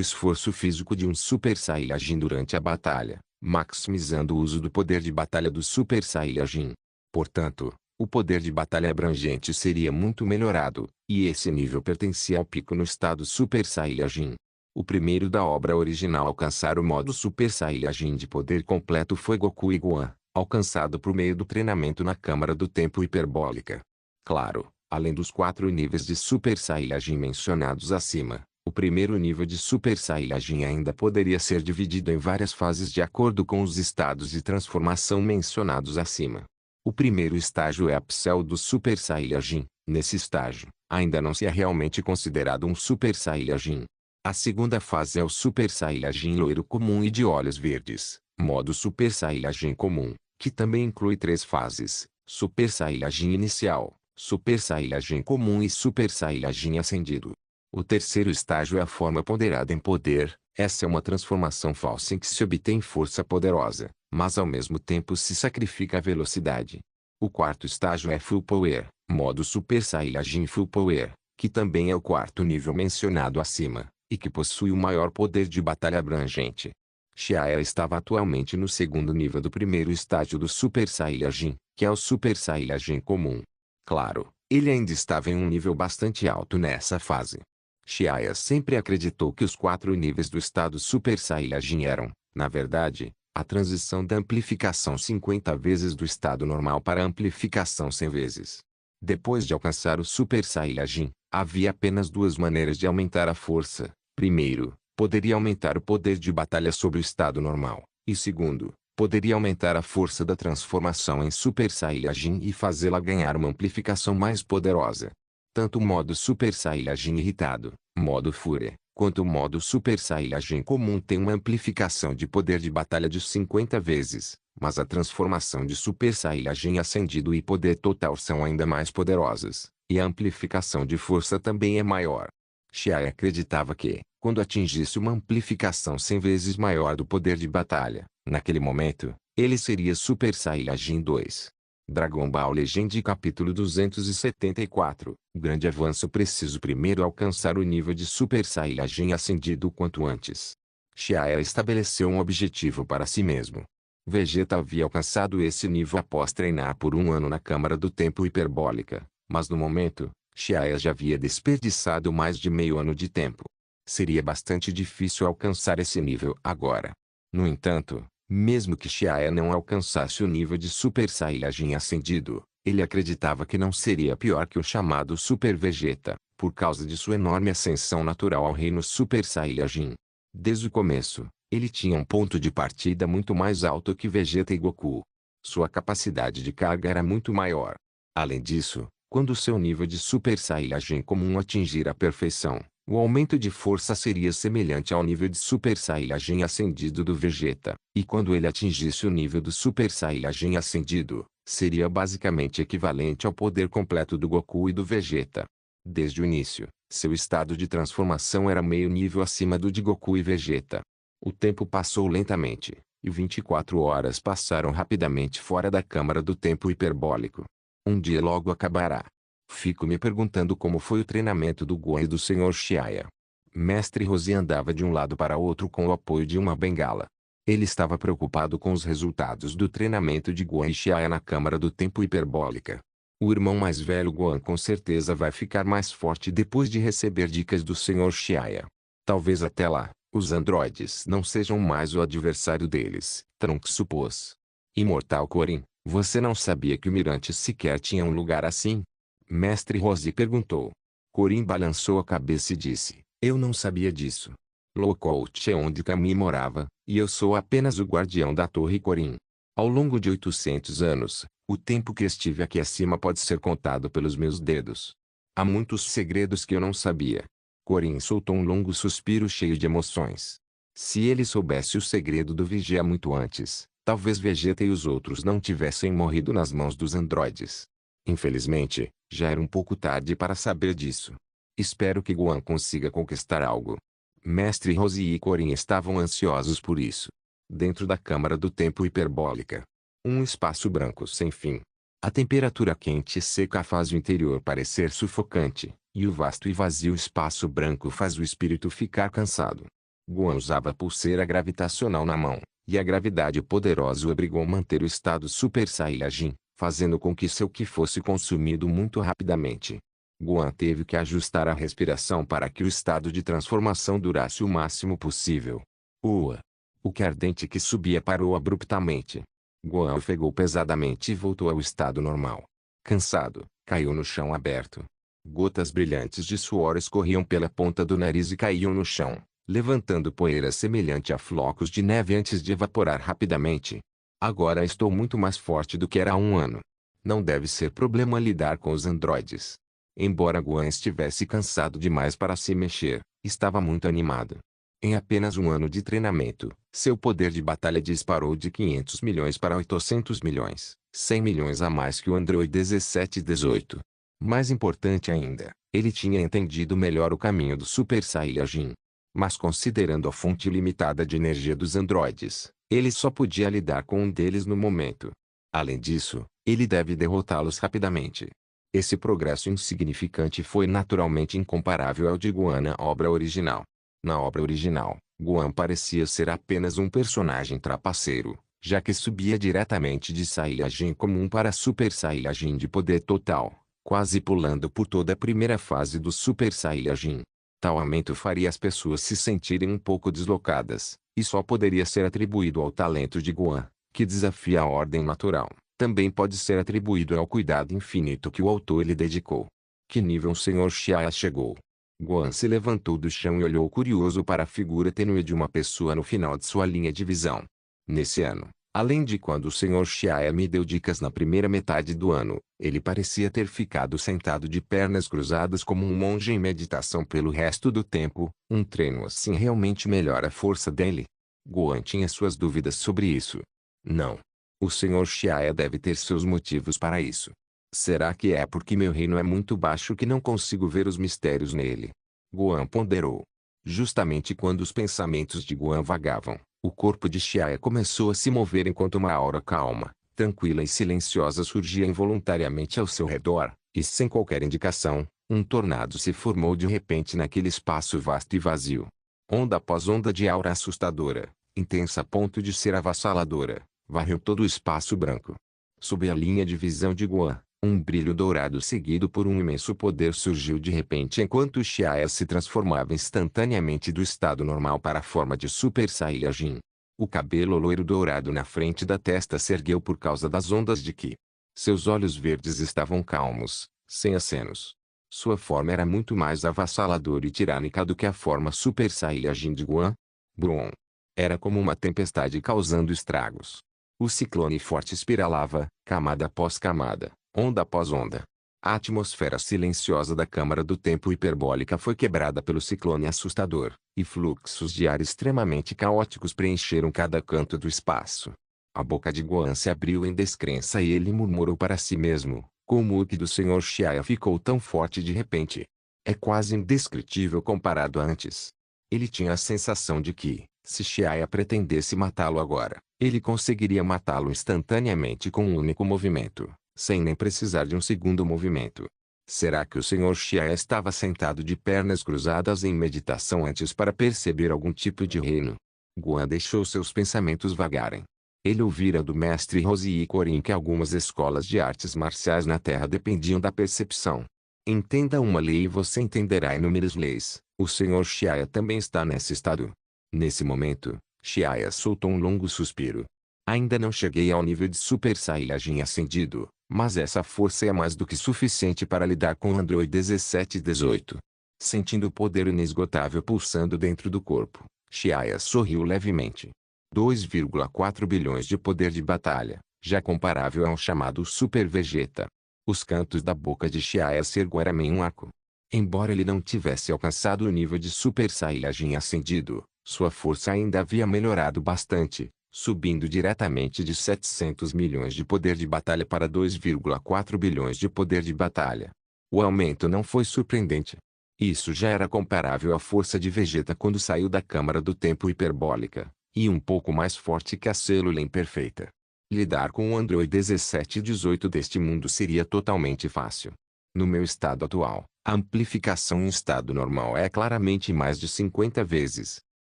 esforço físico de um Super Saiyajin durante a batalha, maximizando o uso do poder de batalha do Super Saiyajin. Portanto, o poder de batalha abrangente seria muito melhorado, e esse nível pertencia ao pico no estado Super Saiyajin. O primeiro da obra original a alcançar o modo Super Saiyajin de poder completo foi Goku e Gohan, alcançado por meio do treinamento na Câmara do Tempo Hiperbólica. Claro, além dos 4 níveis de Super Saiyajin mencionados acima, o primeiro nível de Super Saiyajin ainda poderia ser dividido em várias fases de acordo com os estados de transformação mencionados acima. O primeiro estágio é a pseudo Super Saiyajin. Nesse estágio, ainda não se é realmente considerado um Super Saiyajin. A segunda fase é o Super Saiyajin loiro comum e de olhos verdes, modo Super Saiyajin comum, que também inclui 3 fases: Super Saiyajin inicial, Super Saiyajin comum e Super Saiyajin ascendido. O terceiro estágio é a forma ponderada em poder. Essa é uma transformação falsa em que se obtém força poderosa, mas ao mesmo tempo se sacrifica a velocidade. O quarto estágio é Full Power, modo Super Saiyajin Full Power, que também é o quarto nível mencionado acima, e que possui o maior poder de batalha abrangente. Xiaoya estava atualmente no segundo nível do primeiro estágio do Super Saiyajin, que é o Super Saiyajin comum. Claro, ele ainda estava em um nível bastante alto nessa fase. Xiaoya sempre acreditou que os 4 níveis do estado Super Saiyajin eram, na verdade, A transição da amplificação 50 vezes do estado normal para a amplificação 100 vezes. Depois de alcançar o Super Saiyajin, havia apenas duas maneiras de aumentar a força. Primeiro, poderia aumentar o poder de batalha sobre o estado normal. E segundo, poderia aumentar a força da transformação em Super Saiyajin e fazê-la ganhar uma amplificação mais poderosa. Tanto o modo Super Saiyajin irritado, modo Fúria, quanto o modo Super Saiyajin comum tem uma amplificação de poder de batalha de 50 vezes, mas a transformação de Super Saiyajin acendido e poder total são ainda mais poderosas, e a amplificação de força também é maior. Shiai acreditava que, quando atingisse uma amplificação 100 vezes maior do poder de batalha, naquele momento, ele seria Super Saiyajin 2. Dragon Ball Legend capítulo 274. Grande avanço. Preciso primeiro alcançar o nível de Super Saiyajin ascendido o quanto antes. Shiai estabeleceu um objetivo para si mesmo. Vegeta havia alcançado esse nível após treinar por um ano na Câmara do Tempo Hiperbólica, mas no momento, Shiai já havia desperdiçado mais de meio ano de tempo. Seria bastante difícil alcançar esse nível agora. No entanto, mesmo que Shiai não alcançasse o nível de Super Saiyajin ascendido, ele acreditava que não seria pior que o chamado Super Vegeta, por causa de sua enorme ascensão natural ao reino Super Saiyajin. Desde o começo, ele tinha um ponto de partida muito mais alto que Vegeta e Goku. Sua capacidade de carga era muito maior. Além disso, quando seu nível de Super Saiyajin comum atingir a perfeição, o aumento de força seria semelhante ao nível de Super Saiyajin ascendido do Vegeta, e quando ele atingisse o nível do Super Saiyajin ascendido, seria basicamente equivalente ao poder completo do Goku e do Vegeta. Desde o início, seu estado de transformação era meio nível acima do de Goku e Vegeta. O tempo passou lentamente, e 24 horas passaram rapidamente fora da Câmara do Tempo Hiperbólico. Um dia logo acabará. Fico me perguntando como foi o treinamento do Gohan e do Sr. Shiaya. Mestre Roshi andava de um lado para outro com o apoio de uma bengala. Ele estava preocupado com os resultados do treinamento de Gohan e Shiaya na Câmara do Tempo Hiperbólica. O irmão mais velho Gohan com certeza vai ficar mais forte depois de receber dicas do Sr. Shiaya. Talvez até lá, os androides não sejam mais o adversário deles, Trunks supôs. Imortal Korin, você não sabia que o Mirante sequer tinha um lugar assim? Mestre Roshi perguntou. Korin balançou a cabeça e disse, eu não sabia disso. Locout é onde Kami morava, e eu sou apenas o guardião da Torre Korin. Ao longo de 800 anos, o tempo que estive aqui acima pode ser contado pelos meus dedos. Há muitos segredos que eu não sabia. Korin soltou um longo suspiro cheio de emoções. Se ele soubesse o segredo do Vigia muito antes, talvez Vegeta e os outros não tivessem morrido nas mãos dos androides. Infelizmente, já era um pouco tarde para saber disso. Espero que Gohan consiga conquistar algo. Mestre Roshi e Korin estavam ansiosos por isso. Dentro da Câmara do Tempo Hiperbólica. Um espaço branco sem fim. A temperatura quente e seca faz o interior parecer sufocante, e o vasto e vazio espaço branco faz o espírito ficar cansado. Gohan usava a pulseira gravitacional na mão, e a gravidade poderosa o obrigou a manter o estado Super Saiyajin, fazendo com que seu Ki fosse consumido muito rapidamente. Gohan teve que ajustar a respiração para que o estado de transformação durasse o máximo possível. O Ki ardente que subia parou abruptamente. Gohan ofegou pesadamente e voltou ao estado normal. Cansado, caiu no chão aberto. Gotas brilhantes de suor escorriam pela ponta do nariz e caíam no chão, levantando poeira semelhante a flocos de neve antes de evaporar rapidamente. Agora estou muito mais forte do que era há um ano. Não deve ser problema lidar com os androides. Embora Gohan estivesse cansado demais para se mexer, estava muito animado. Em apenas um ano de treinamento, seu poder de batalha disparou de 500 milhões para 800 milhões, 100 milhões a mais que o Android 17 e 18. Mais importante ainda, ele tinha entendido melhor o caminho do Super Saiyajin. Mas considerando a fonte limitada de energia dos androides, ele só podia lidar com um deles no momento. Além disso, ele deve derrotá-los rapidamente. Esse progresso insignificante foi naturalmente incomparável ao de Gohan na obra original. Na obra original, Gohan parecia ser apenas um personagem trapaceiro, já que subia diretamente de Saiyajin comum para Super Saiyajin de poder total, quase pulando por toda a primeira fase do Super Saiyajin. Tal aumento faria as pessoas se sentirem um pouco deslocadas, e só poderia ser atribuído ao talento de Guan, que desafia a ordem natural. Também pode ser atribuído ao cuidado infinito que o autor lhe dedicou. Que nível o Sr. Xia chegou? Guan se levantou do chão e olhou curioso para a figura tênue de uma pessoa no final de sua linha de visão. Nesse ano, além de quando o Sr. Xia me deu dicas na primeira metade do ano, ele parecia ter ficado sentado de pernas cruzadas como um monge em meditação pelo resto do tempo. Um treino assim realmente melhora a força dele? Guan tinha suas dúvidas sobre isso. Não. O Sr. Xia deve ter seus motivos para isso. Será que é porque meu reino é muito baixo que não consigo ver os mistérios nele? Guan ponderou. Justamente quando os pensamentos de Guan vagavam, o corpo de Xia começou a se mover enquanto uma aura calma, tranquila e silenciosa surgia involuntariamente ao seu redor, e sem qualquer indicação, um tornado se formou de repente naquele espaço vasto e vazio. Onda após onda de aura assustadora, intensa a ponto de ser avassaladora, varreu todo o espaço branco. Sob a linha de visão de Guan, um brilho dourado seguido por um imenso poder surgiu de repente enquanto Xia se transformava instantaneamente do estado normal para a forma de Super Saiyajin. O cabelo loiro dourado na frente da testa se ergueu por causa das ondas de Ki. Seus olhos verdes estavam calmos, sem acenos. Sua forma era muito mais avassaladora e tirânica do que a forma Super Saiyajin de Guan. Brum! Era como uma tempestade causando estragos. O ciclone forte espiralava, camada após camada, onda após onda. A atmosfera silenciosa da câmara do tempo hiperbólica foi quebrada pelo ciclone assustador, e fluxos de ar extremamente caóticos preencheram cada canto do espaço. A boca de Guan se abriu em descrença e ele murmurou para si mesmo, como o que do Sr. Xia ficou tão forte de repente. É quase indescritível comparado a antes. Ele tinha a sensação de que, se Xia pretendesse matá-lo agora, ele conseguiria matá-lo instantaneamente com um único movimento, sem nem precisar de um segundo movimento. Será que o Sr. Xia estava sentado de pernas cruzadas em meditação antes para perceber algum tipo de reino? Guan deixou seus pensamentos vagarem. Ele ouvira do mestre Rosie Korin que algumas escolas de artes marciais na Terra dependiam da percepção. Entenda uma lei e você entenderá inúmeras leis. O Sr. Xia também está nesse estado. Nesse momento, Xia soltou um longo suspiro. Ainda não cheguei ao nível de Super Saiyajin ascendido, mas essa força é mais do que suficiente para lidar com Android 1718. Sentindo o poder inesgotável pulsando dentro do corpo, Xia sorriu levemente. 2,4 bilhões de poder de batalha, já comparável ao chamado Super Vegeta. Os cantos da boca de Xia se ergueram em um arco. Embora ele não tivesse alcançado o nível de Super Saiyajin ascendido, sua força ainda havia melhorado bastante, subindo diretamente de 700 milhões de poder de batalha para 2,4 bilhões de poder de batalha. O aumento não foi surpreendente. Isso já era comparável à força de Vegeta quando saiu da câmara do tempo hiperbólica, e um pouco mais forte que a célula imperfeita. Lidar com o Android 1718 deste mundo seria totalmente fácil. No meu estado atual, a amplificação em estado normal é claramente mais de 50 vezes.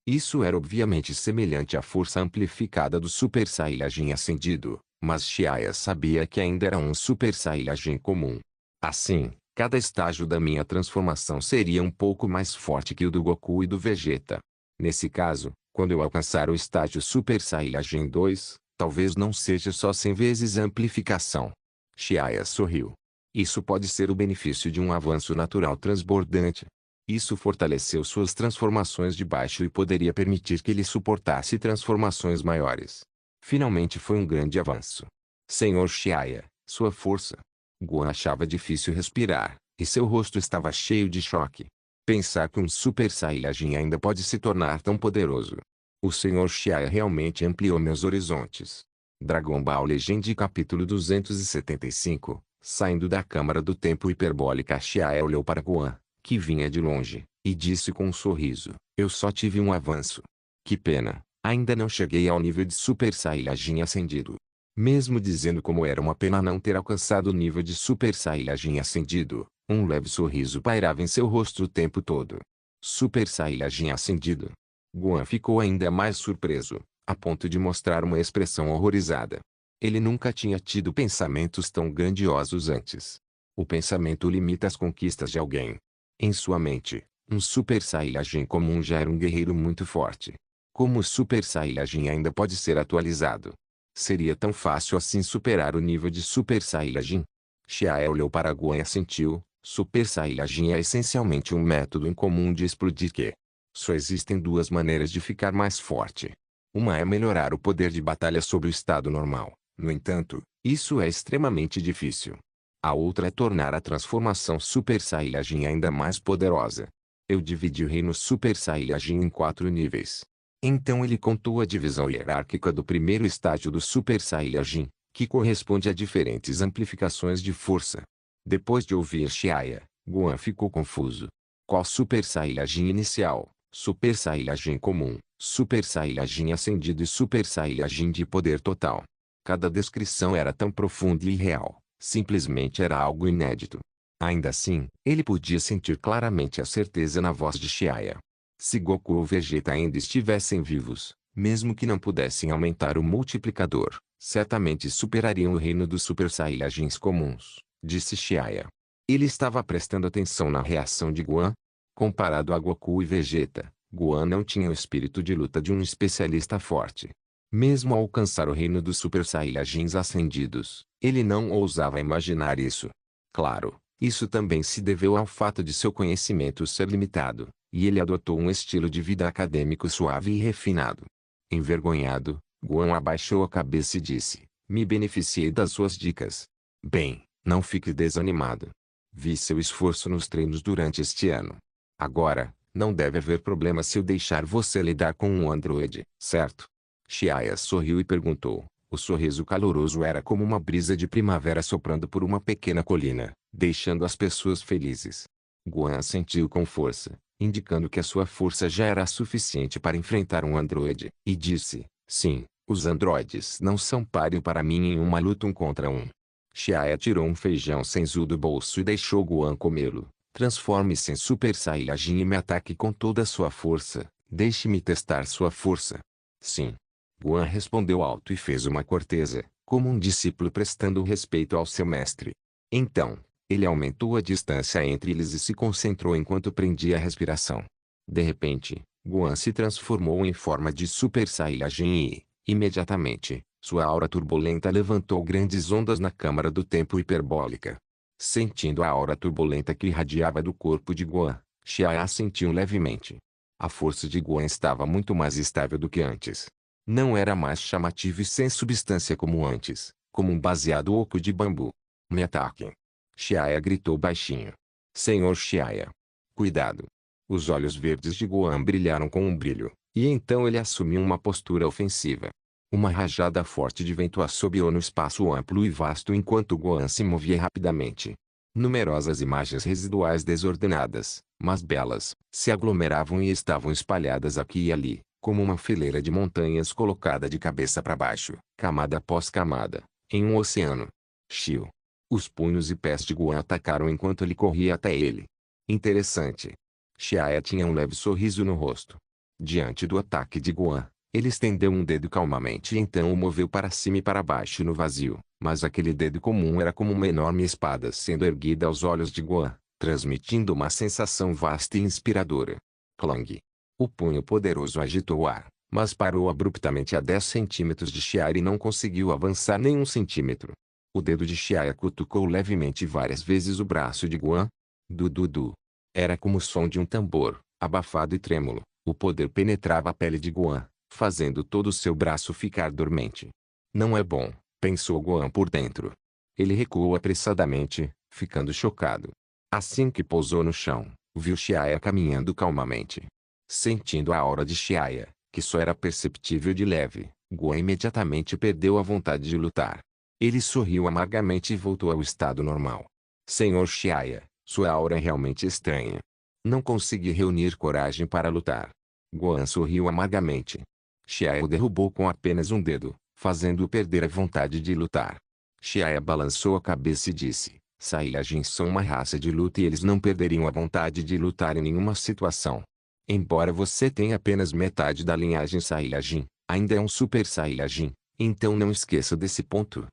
Isso era obviamente semelhante à força amplificada do Super Saiyajin ascendido, mas Xia sabia que ainda era um Super Saiyajin comum. Assim, cada estágio da minha transformação seria um pouco mais forte que o do Goku e do Vegeta. Nesse caso, quando eu alcançar o estágio Super Saiyajin 2, talvez não seja só 100 vezes a amplificação. Xia sorriu. Isso pode ser o benefício de um avanço natural transbordante. Isso fortaleceu suas transformações de baixo e poderia permitir que ele suportasse transformações maiores. Finalmente foi um grande avanço. Senhor Xia, sua força. Guan achava difícil respirar, e seu rosto estava cheio de choque. Pensar que um Super Saiyajin ainda pode se tornar tão poderoso. O Sr. Xia realmente ampliou meus horizontes. Dragon Ball Legend capítulo 275. Saindo da câmara do tempo hiperbólica, Xia olhou para Guan, que vinha de longe, e disse com um sorriso: eu só tive um avanço. Que pena, ainda não cheguei ao nível de Super Saiyajin ascendido. Mesmo dizendo como era uma pena não ter alcançado o nível de Super Saiyajin ascendido, um leve sorriso pairava em seu rosto o tempo todo. Super Saiyajin ascendido. Guan ficou ainda mais surpreso, a ponto de mostrar uma expressão horrorizada. Ele nunca tinha tido pensamentos tão grandiosos antes. O pensamento limita as conquistas de alguém. Em sua mente, Um Super Saiyajin comum já era um guerreiro muito forte. Como o Super Saiyajin ainda pode ser atualizado? Seria tão fácil assim superar o nível de Super Saiyajin? Xiae olhou para Gohan e assentiu. Super Saiyajin é essencialmente um método incomum de explodir que. Só existem duas maneiras de ficar mais forte. Uma é melhorar o poder de batalha sobre o estado normal. No entanto, isso é extremamente difícil. A outra é tornar a transformação Super Saiyajin ainda mais poderosa. Eu dividi o reino Super Saiyajin em 4 níveis. Então ele contou a divisão hierárquica do primeiro estágio do Super Saiyajin, que corresponde a diferentes amplificações de força. Depois de ouvir Xiaia, Gohan ficou confuso. Qual Super Saiyajin inicial, Super Saiyajin comum, Super Saiyajin ascendido e Super Saiyajin de poder total? Cada descrição era tão profunda e real, simplesmente era algo inédito. Ainda assim, ele podia sentir claramente a certeza na voz de Xiaia. Se Goku ou Vegeta ainda estivessem vivos, mesmo que não pudessem aumentar o multiplicador, certamente superariam o reino dos Super Saiyajins comuns, disse Xiaia. Ele estava prestando atenção na reação de Gohan. Comparado a Goku e Vegeta, Gohan não tinha o espírito de luta de um especialista forte. Mesmo ao alcançar o reino dos Super Saiyajins ascendidos, ele não ousava imaginar isso. Claro, isso também se deveu ao fato de seu conhecimento ser limitado, e ele adotou um estilo de vida acadêmico suave e refinado. Envergonhado, Gohan abaixou a cabeça e disse: "Me beneficiei das suas dicas. Bem, não fique desanimado. Vi seu esforço nos treinos durante este ano. Agora, não deve haver problema se eu deixar você lidar com um androide, certo?" Xiaia sorriu e perguntou. O sorriso caloroso era como uma brisa de primavera soprando por uma pequena colina, deixando as pessoas felizes. Gohan assentiu com força, indicando que a sua força já era suficiente para enfrentar um androide, e disse: "Sim, os androides não são páreo para mim em uma luta 1 contra 1." Xiaia tirou um feijão senzu do bolso e deixou Gohan comê-lo. "Transforme-se em Super Saiyajin e me ataque com toda a sua força. Deixe-me testar sua força." "Sim." Gohan respondeu alto e fez uma corteza, como um discípulo prestando respeito ao seu mestre. Então, ele aumentou a distância entre eles e se concentrou enquanto prendia a respiração. De repente, Gohan se transformou em forma de Super Saiyajin e, imediatamente, sua aura turbulenta levantou grandes ondas na câmara do tempo hiperbólica. Sentindo a aura turbulenta que irradiava do corpo de Gohan, Xiaia assentiu levemente. A força de Gohan estava muito mais estável do que antes. Não era mais chamativo e sem substância como antes, como um baseado oco de bambu. "Me ataquem!" Xiaia gritou baixinho. "Senhor Xiaia! Cuidado!" Os olhos verdes de Gohan brilharam com um brilho, e então ele assumiu uma postura ofensiva. Uma rajada forte de vento assobiou no espaço amplo e vasto enquanto Gohan se movia rapidamente. Numerosas imagens residuais desordenadas, mas belas, se aglomeravam e estavam espalhadas aqui e ali, como uma fileira de montanhas colocada de cabeça para baixo, camada após camada, em um oceano. Shio. Os punhos e pés de Gohan atacaram enquanto ele corria até ele. Interessante. Xiaia tinha um leve sorriso no rosto. Diante do ataque de Gohan, ele estendeu um dedo calmamente e então o moveu para cima e para baixo no vazio, mas aquele dedo comum era como uma enorme espada sendo erguida aos olhos de Gohan, transmitindo uma sensação vasta e inspiradora. Clang. O punho poderoso agitou o ar, mas parou abruptamente a 10 centímetros de Xiaia e não conseguiu avançar nem um centímetro. O dedo de Xiaia cutucou levemente várias vezes o braço de Gohan. Du. Era como o som de um tambor, abafado e trêmulo. O poder penetrava a pele de Gohan, fazendo todo o seu braço ficar dormente. "Não é bom", pensou Gohan por dentro. Ele recuou apressadamente, ficando chocado. Assim que pousou no chão, viu Xiaia caminhando calmamente. Sentindo a aura de Xiaia, que só era perceptível de leve, Gohan imediatamente perdeu a vontade de lutar. Ele sorriu amargamente e voltou ao estado normal. "Senhor Xiaia, sua aura é realmente estranha. Não consegui reunir coragem para lutar." Gohan sorriu amargamente. Xiaia o derrubou com apenas um dedo, fazendo-o perder a vontade de lutar. Xiaia balançou a cabeça e disse: "Saiyajins são uma raça de luta e eles não perderiam a vontade de lutar em nenhuma situação. Embora você tenha apenas metade da linhagem Saiyajin, ainda é um Super Saiyajin, então não esqueça desse ponto."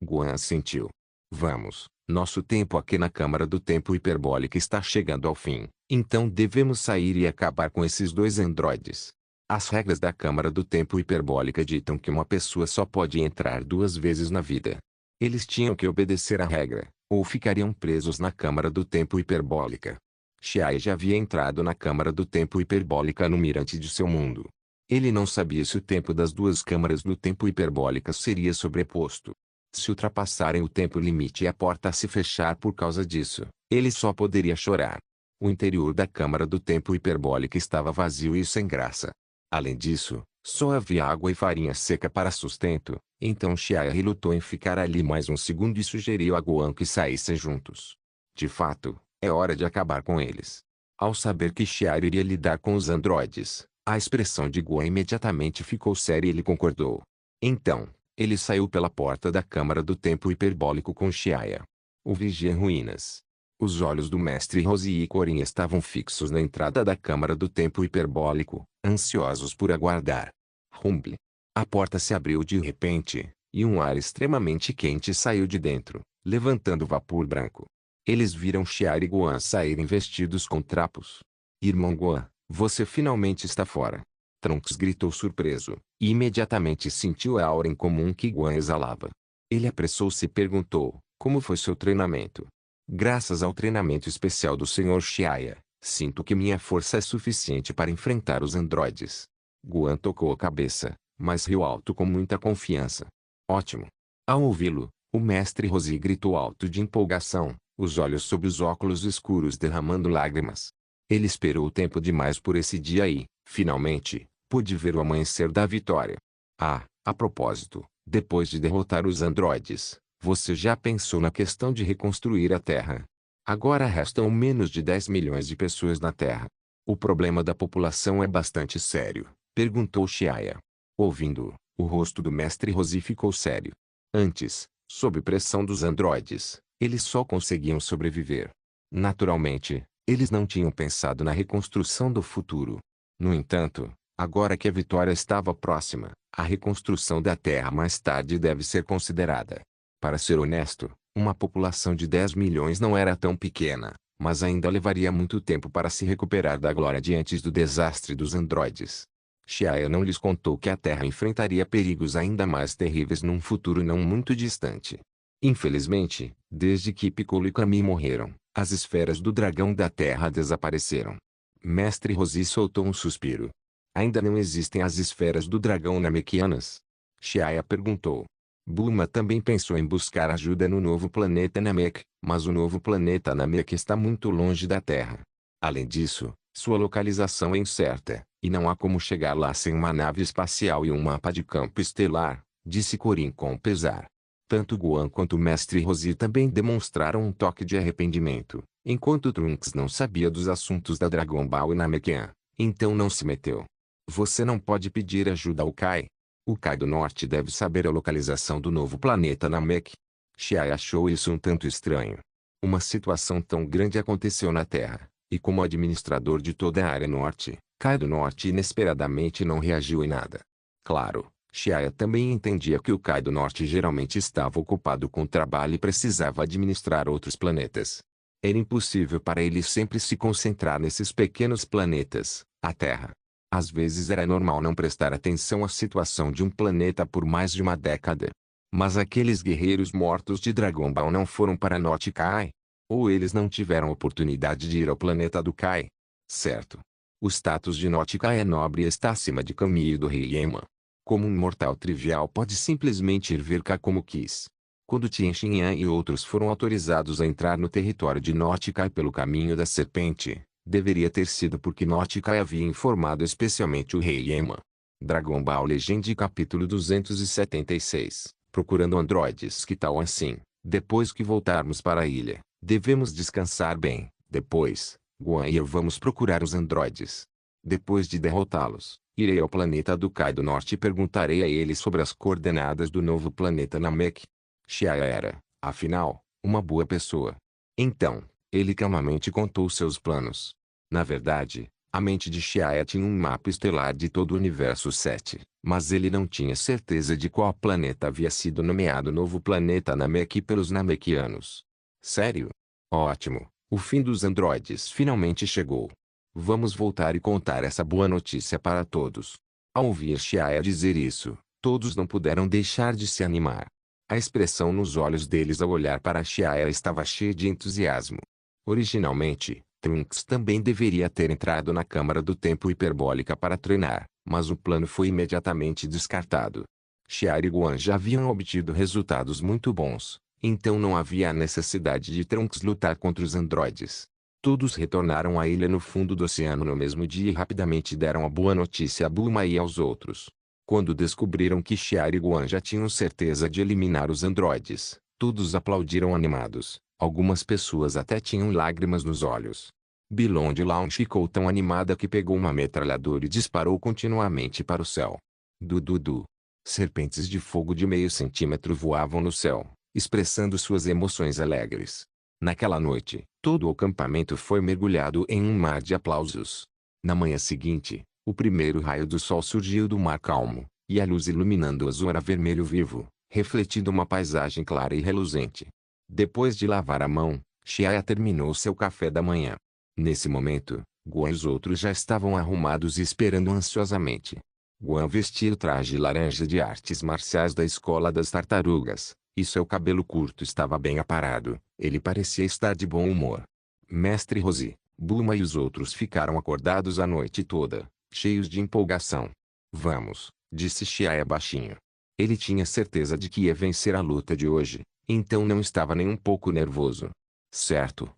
Gohan assentiu. "Vamos." Nosso tempo aqui na Câmara do Tempo Hiperbólica está chegando ao fim, então devemos sair e acabar com esses dois androides. As regras da Câmara do Tempo Hiperbólica ditam que uma pessoa só pode entrar 2 vezes na vida. Eles tinham que obedecer à regra, ou ficariam presos na Câmara do Tempo Hiperbólica. Xiai já havia entrado na Câmara do Tempo Hiperbólica no mirante de seu mundo. Ele não sabia se o tempo das duas câmaras do tempo hiperbólica seria sobreposto. Se ultrapassarem o tempo limite e a porta se fechar por causa disso, ele só poderia chorar. O interior da Câmara do Tempo Hiperbólica estava vazio e sem graça. Além disso, só havia água e farinha seca para sustento, então Xiai relutou em ficar ali mais um segundo e sugeriu a Guan que saíssem juntos. De fato, é hora de acabar com eles. Ao saber que Xiai iria lidar com os androides, a expressão de Guan imediatamente ficou séria e ele concordou. Então, ele saiu pela porta da Câmara do Tempo Hiperbólico com Xiai. O vigia em ruínas. Os olhos do mestre Rosie e Corin estavam fixos na entrada da Câmara do Tempo Hiperbólico, ansiosos por aguardar. Rumble. A porta se abriu de repente, e um ar extremamente quente saiu de dentro, levantando vapor branco. Eles viram Xiai e Guan saírem vestidos com trapos. Irmão Guan, você finalmente está fora. Trunks gritou surpreso, e imediatamente sentiu a aura incomum que Guan exalava. Ele apressou-se e perguntou, como foi seu treinamento? Graças ao treinamento especial do Sr. Xiai, sinto que minha força é suficiente para enfrentar os androides. Guan tocou a cabeça, mas riu alto com muita confiança. Ótimo. Ao ouvi-lo, o mestre Rosie gritou alto de empolgação, os olhos sob os óculos escuros derramando lágrimas. Ele esperou tempo demais por esse dia e, finalmente, pôde ver o amanhecer da vitória. Ah, a propósito, depois de derrotar os androides, você já pensou na questão de reconstruir a Terra? Agora restam menos de 10 milhões de pessoas na Terra. O problema da população é bastante sério, perguntou Xiai. Ouvindo-o, o rosto do mestre Rosie ficou sério. Antes, sob pressão dos androides, eles só conseguiam sobreviver. Naturalmente, eles não tinham pensado na reconstrução do futuro. No entanto, agora que a vitória estava próxima, a reconstrução da Terra mais tarde deve ser considerada. Para ser honesto, uma população de 10 milhões não era tão pequena, mas ainda levaria muito tempo para se recuperar da glória diante do desastre dos androides. Xiai não lhes contou que a Terra enfrentaria perigos ainda mais terríveis num futuro não muito distante. Infelizmente, desde que Piccolo e Kami morreram, as esferas do dragão da Terra desapareceram. Mestre Rosie soltou um suspiro. Ainda não existem as esferas do dragão namekianas? Xiai perguntou. Bulma também pensou em buscar ajuda no novo planeta Namek, mas o novo planeta Namek está muito longe da Terra. Além disso, sua localização é incerta, e não há como chegar lá sem uma nave espacial e um mapa de campo estelar, disse Corin com pesar. Tanto Guan quanto o mestre Rosie também demonstraram um toque de arrependimento, enquanto Trunks não sabia dos assuntos da Dragon Ball e Namekian, então não se meteu. Você não pode pedir ajuda ao Kai. O Kai do Norte deve saber a localização do novo planeta Namek. Xiai achou isso um tanto estranho. Uma situação tão grande aconteceu na Terra, e como administrador de toda a área Norte, Kai do Norte inesperadamente não reagiu em nada. Claro, Xiai também entendia que o Kai do Norte geralmente estava ocupado com trabalho e precisava administrar outros planetas. Era impossível para ele sempre se concentrar nesses pequenos planetas, a Terra. Às vezes era normal não prestar atenção à situação de um planeta por mais de uma década. Mas aqueles guerreiros mortos de Dragon Ball não foram para Norte Kai? Ou eles não tiveram oportunidade de ir ao planeta do Kai? Certo. O status de Norte Kai é nobre e está acima de Kami e do Rei Yama. Como um mortal trivial pode simplesmente ir ver Kai como quis. Quando Tien Shinhan e outros foram autorizados a entrar no território de Norte Kai pelo caminho da serpente, deveria ter sido porque Norte Kai havia informado especialmente o Rei Yama. Dragon Ball Legend capítulo 276. Procurando androides. Que tal assim? Depois que voltarmos para a ilha, devemos descansar bem. Depois, Guan e eu vamos procurar os androides. Depois de derrotá-los, irei ao planeta do Kai do Norte e perguntarei a ele sobre as coordenadas do novo planeta Namek. Xiai era, afinal, uma boa pessoa. Então, ele calmamente contou seus planos. Na verdade, a mente de Xiai tinha um mapa estelar de todo o universo 7, mas ele não tinha certeza de qual planeta havia sido nomeado novo planeta Namek pelos Namekianos. Sério? Ótimo, o fim dos androides finalmente chegou. Vamos voltar e contar essa boa notícia para todos. Ao ouvir Xiaoya dizer isso, todos não puderam deixar de se animar. A expressão nos olhos deles ao olhar para Xiaoya estava cheia de entusiasmo. Originalmente, Trunks também deveria ter entrado na Câmara do Tempo Hiperbólica para treinar, mas o plano foi imediatamente descartado. Xiaoya e Guan já haviam obtido resultados muito bons, então não havia a necessidade de Trunks lutar contra os androides. Todos retornaram à ilha no fundo do oceano no mesmo dia e rapidamente deram a boa notícia a Bulma e aos outros. Quando descobriram que Xiaoya e Guan já tinham certeza de eliminar os androides, todos aplaudiram animados. Algumas pessoas até tinham lágrimas nos olhos. Beyond Launch ficou tão animada que pegou uma metralhadora e disparou continuamente para o céu. Du. Serpentes de fogo de meio centímetro voavam no céu, expressando suas emoções alegres. Naquela noite, todo o acampamento foi mergulhado em um mar de aplausos. Na manhã seguinte, o primeiro raio do sol surgiu do mar calmo, e a luz iluminando o azul era vermelho vivo, refletindo uma paisagem clara e reluzente. Depois de lavar a mão, Xiaoya terminou seu café da manhã. Nesse momento, Guan e os outros já estavam arrumados e esperando ansiosamente. Guan vestia o traje laranja de artes marciais da Escola das Tartarugas, e seu cabelo curto estava bem aparado. Ele parecia estar de bom humor. Mestre Roshi, Bulma e os outros ficaram acordados a noite toda, cheios de empolgação. Vamos, disse Xiaoya baixinho. Ele tinha certeza de que ia vencer a luta de hoje, então não estava nem um pouco nervoso. Certo.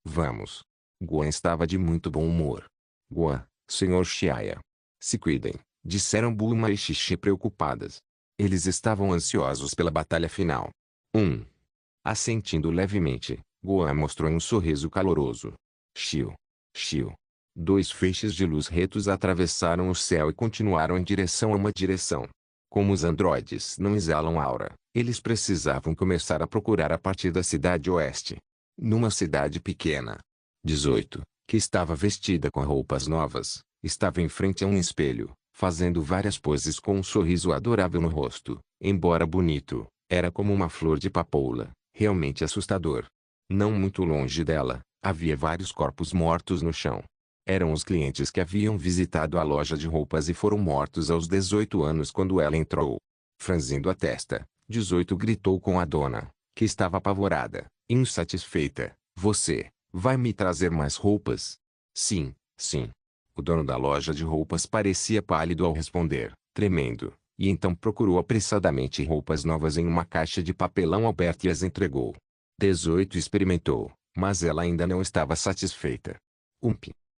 Vamos. Guan estava de muito bom humor. Guan, Sr. Xiaoya. Se cuidem, disseram Bulma e Xixi preocupadas. Eles estavam ansiosos pela batalha final. Assentindo levemente, Guan mostrou um sorriso caloroso. Xiu. Dois feixes de luz retos atravessaram o céu e continuaram em direção a uma direção. Como os androides não exalam aura, eles precisavam começar a procurar a partir da cidade oeste. Numa cidade pequena. 18, que estava vestida com roupas novas, estava em frente a um espelho, fazendo várias poses com um sorriso adorável no rosto. Embora bonito, era como uma flor de papoula, realmente assustador. Não muito longe dela, havia vários corpos mortos no chão. Eram os clientes que haviam visitado a loja de roupas e foram mortos aos 18 anos quando ela entrou. Franzindo a testa, 18 gritou com a dona, que estava apavorada, insatisfeita. Você vai me trazer mais roupas? Sim. O dono da loja de roupas parecia pálido ao responder, tremendo, e então procurou apressadamente roupas novas em uma caixa de papelão aberta e as entregou. 18 experimentou, mas ela ainda não estava satisfeita.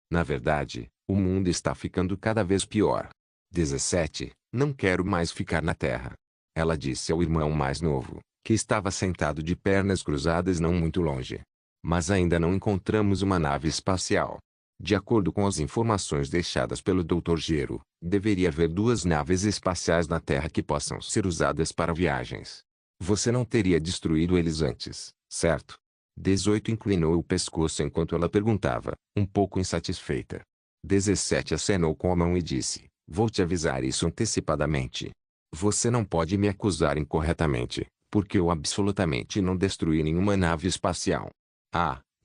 Na verdade, o mundo está ficando cada vez pior. 17, não quero mais ficar na Terra. Ela disse ao irmão mais novo, que estava sentado de pernas cruzadas não muito longe. Mas ainda não encontramos uma nave espacial. De acordo com as informações deixadas pelo Dr. Gero, deveria haver 2 naves espaciais na Terra que possam ser usadas para viagens. Você não teria destruído eles antes, certo? 18 inclinou o pescoço enquanto ela perguntava, um pouco insatisfeita. 17 acenou com a mão e disse, vou te avisar isso antecipadamente. Você não pode me acusar incorretamente, porque eu absolutamente não destruí nenhuma nave espacial.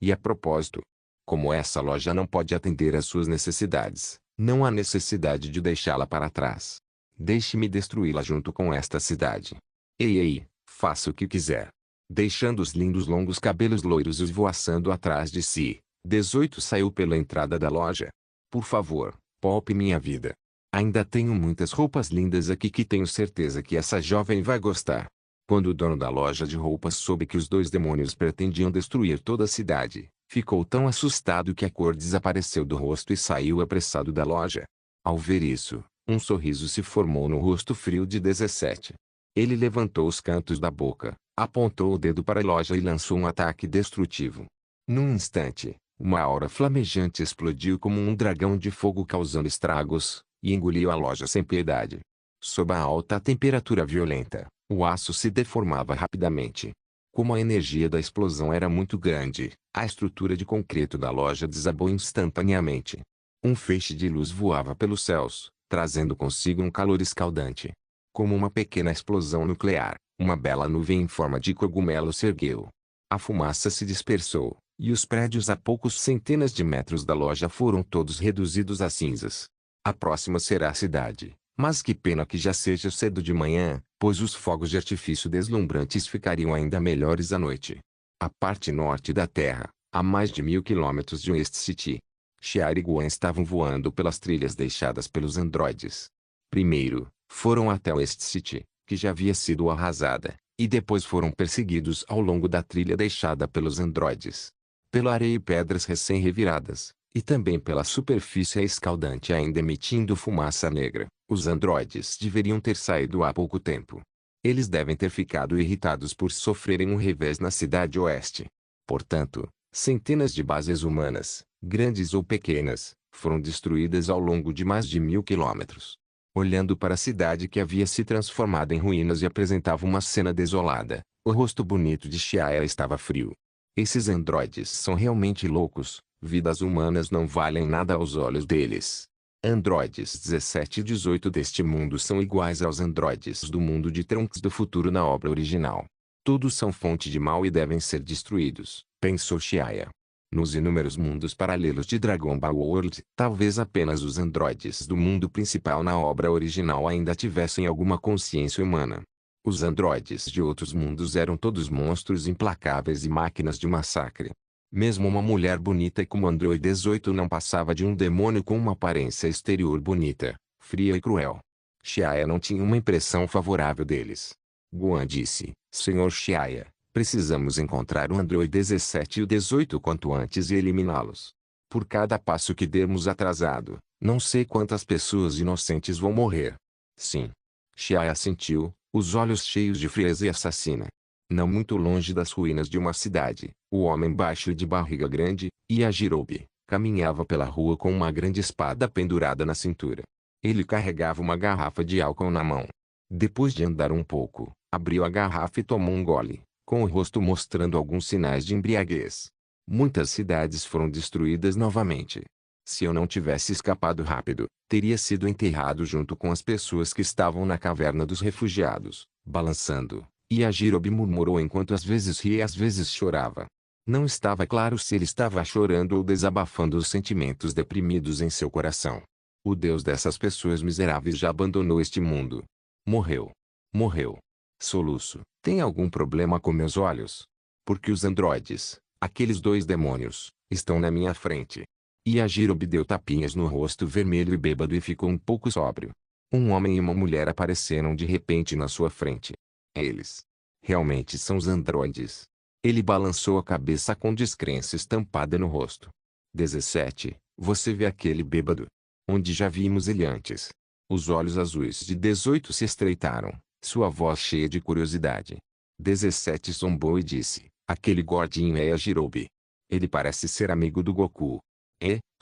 E a propósito, como essa loja não pode atender às suas necessidades, não há necessidade de deixá-la para trás. Deixe-me destruí-la junto com esta cidade. Ei, faça o que quiser. Deixando os lindos longos cabelos loiros esvoaçando atrás de si, 18 saiu pela entrada da loja. Por favor, poupe minha vida. Ainda tenho muitas roupas lindas aqui que tenho certeza que essa jovem vai gostar. Quando o dono da loja de roupas soube que os 2 demônios pretendiam destruir toda a cidade, ficou tão assustado que a cor desapareceu do rosto e saiu apressado da loja. Ao ver isso, um sorriso se formou no rosto frio de 17. Ele levantou os cantos da boca, apontou o dedo para a loja e lançou um ataque destrutivo. Num instante, uma aura flamejante explodiu como um dragão de fogo causando estragos, e engoliu a loja sem piedade. Sob a alta temperatura violenta, o aço se deformava rapidamente. Como a energia da explosão era muito grande, a estrutura de concreto da loja desabou instantaneamente. Um feixe de luz voava pelos céus, trazendo consigo um calor escaldante. Como uma pequena explosão nuclear, uma bela nuvem em forma de cogumelo se ergueu. A fumaça se dispersou, e os prédios a poucos centenas de metros da loja foram todos reduzidos a cinzas. A próxima será a cidade, mas que pena que já seja cedo de manhã, pois os fogos de artifício deslumbrantes ficariam ainda melhores à noite. A parte norte da Terra, a mais de 1000 quilômetros de West City. Shiara e Guan estavam voando pelas trilhas deixadas pelos androides. Primeiro, foram até West City, que já havia sido arrasada, e depois foram perseguidos ao longo da trilha deixada pelos androides. Pela areia e pedras recém-reviradas, e também pela superfície escaldante ainda emitindo fumaça negra, os androides deveriam ter saído há pouco tempo. Eles devem ter ficado irritados por sofrerem um revés na cidade oeste. Portanto, centenas de bases humanas, grandes ou pequenas, foram destruídas ao longo de mais de 1000 quilômetros. Olhando para a cidade que havia se transformado em ruínas e apresentava uma cena desolada, o rosto bonito de Shiara estava frio. Esses androides são realmente loucos, vidas humanas não valem nada aos olhos deles. Androides 17 e 18 deste mundo são iguais aos androides do mundo de Trunks do futuro na obra original. Todos são fonte de mal e devem ser destruídos, pensou Shiara. Nos inúmeros mundos paralelos de Dragon Ball World, talvez apenas os androides do mundo principal na obra original ainda tivessem alguma consciência humana. Os androides de outros mundos eram todos monstros implacáveis e máquinas de massacre. Mesmo uma mulher bonita como Android 18 não passava de um demônio com uma aparência exterior bonita, fria e cruel. Shiara não tinha uma impressão favorável deles. Guan disse, Senhor Shiara, precisamos encontrar o Android 17 e o 18 quanto antes e eliminá-los. Por cada passo que dermos atrasado, não sei quantas pessoas inocentes vão morrer. Sim. Shiara assentiu, os olhos cheios de frieza e assassina. Não muito longe das ruínas de uma cidade, o homem baixo e de barriga grande, Yajirobe, caminhava pela rua com uma grande espada pendurada na cintura. Ele carregava uma garrafa de álcool na mão. Depois de andar um pouco, abriu a garrafa e tomou um gole, com o rosto mostrando alguns sinais de embriaguez. Muitas cidades foram destruídas novamente. Se eu não tivesse escapado rápido, teria sido enterrado junto com as pessoas que estavam na caverna dos refugiados, balançando. Yajirobe murmurou enquanto às vezes ria e às vezes chorava. Não estava claro se ele estava chorando ou desabafando os sentimentos deprimidos em seu coração. O Deus dessas pessoas miseráveis já abandonou este mundo. Morreu. Morreu. Soluço. Tem algum problema com meus olhos? Porque os androides, aqueles dois demônios, estão na minha frente. Yajirobe deu tapinhas no rosto vermelho e bêbado e ficou um pouco sóbrio. Um homem e uma mulher apareceram de repente na sua frente. Eles realmente são os androides. Ele balançou a cabeça com descrença estampada no rosto. 17. Você vê aquele bêbado? Onde já vimos ele antes? Os olhos azuis de 18 se estreitaram, sua voz cheia de curiosidade. 17 zombou e disse, aquele gordinho é Yajirobe. Ele parece ser amigo do Goku.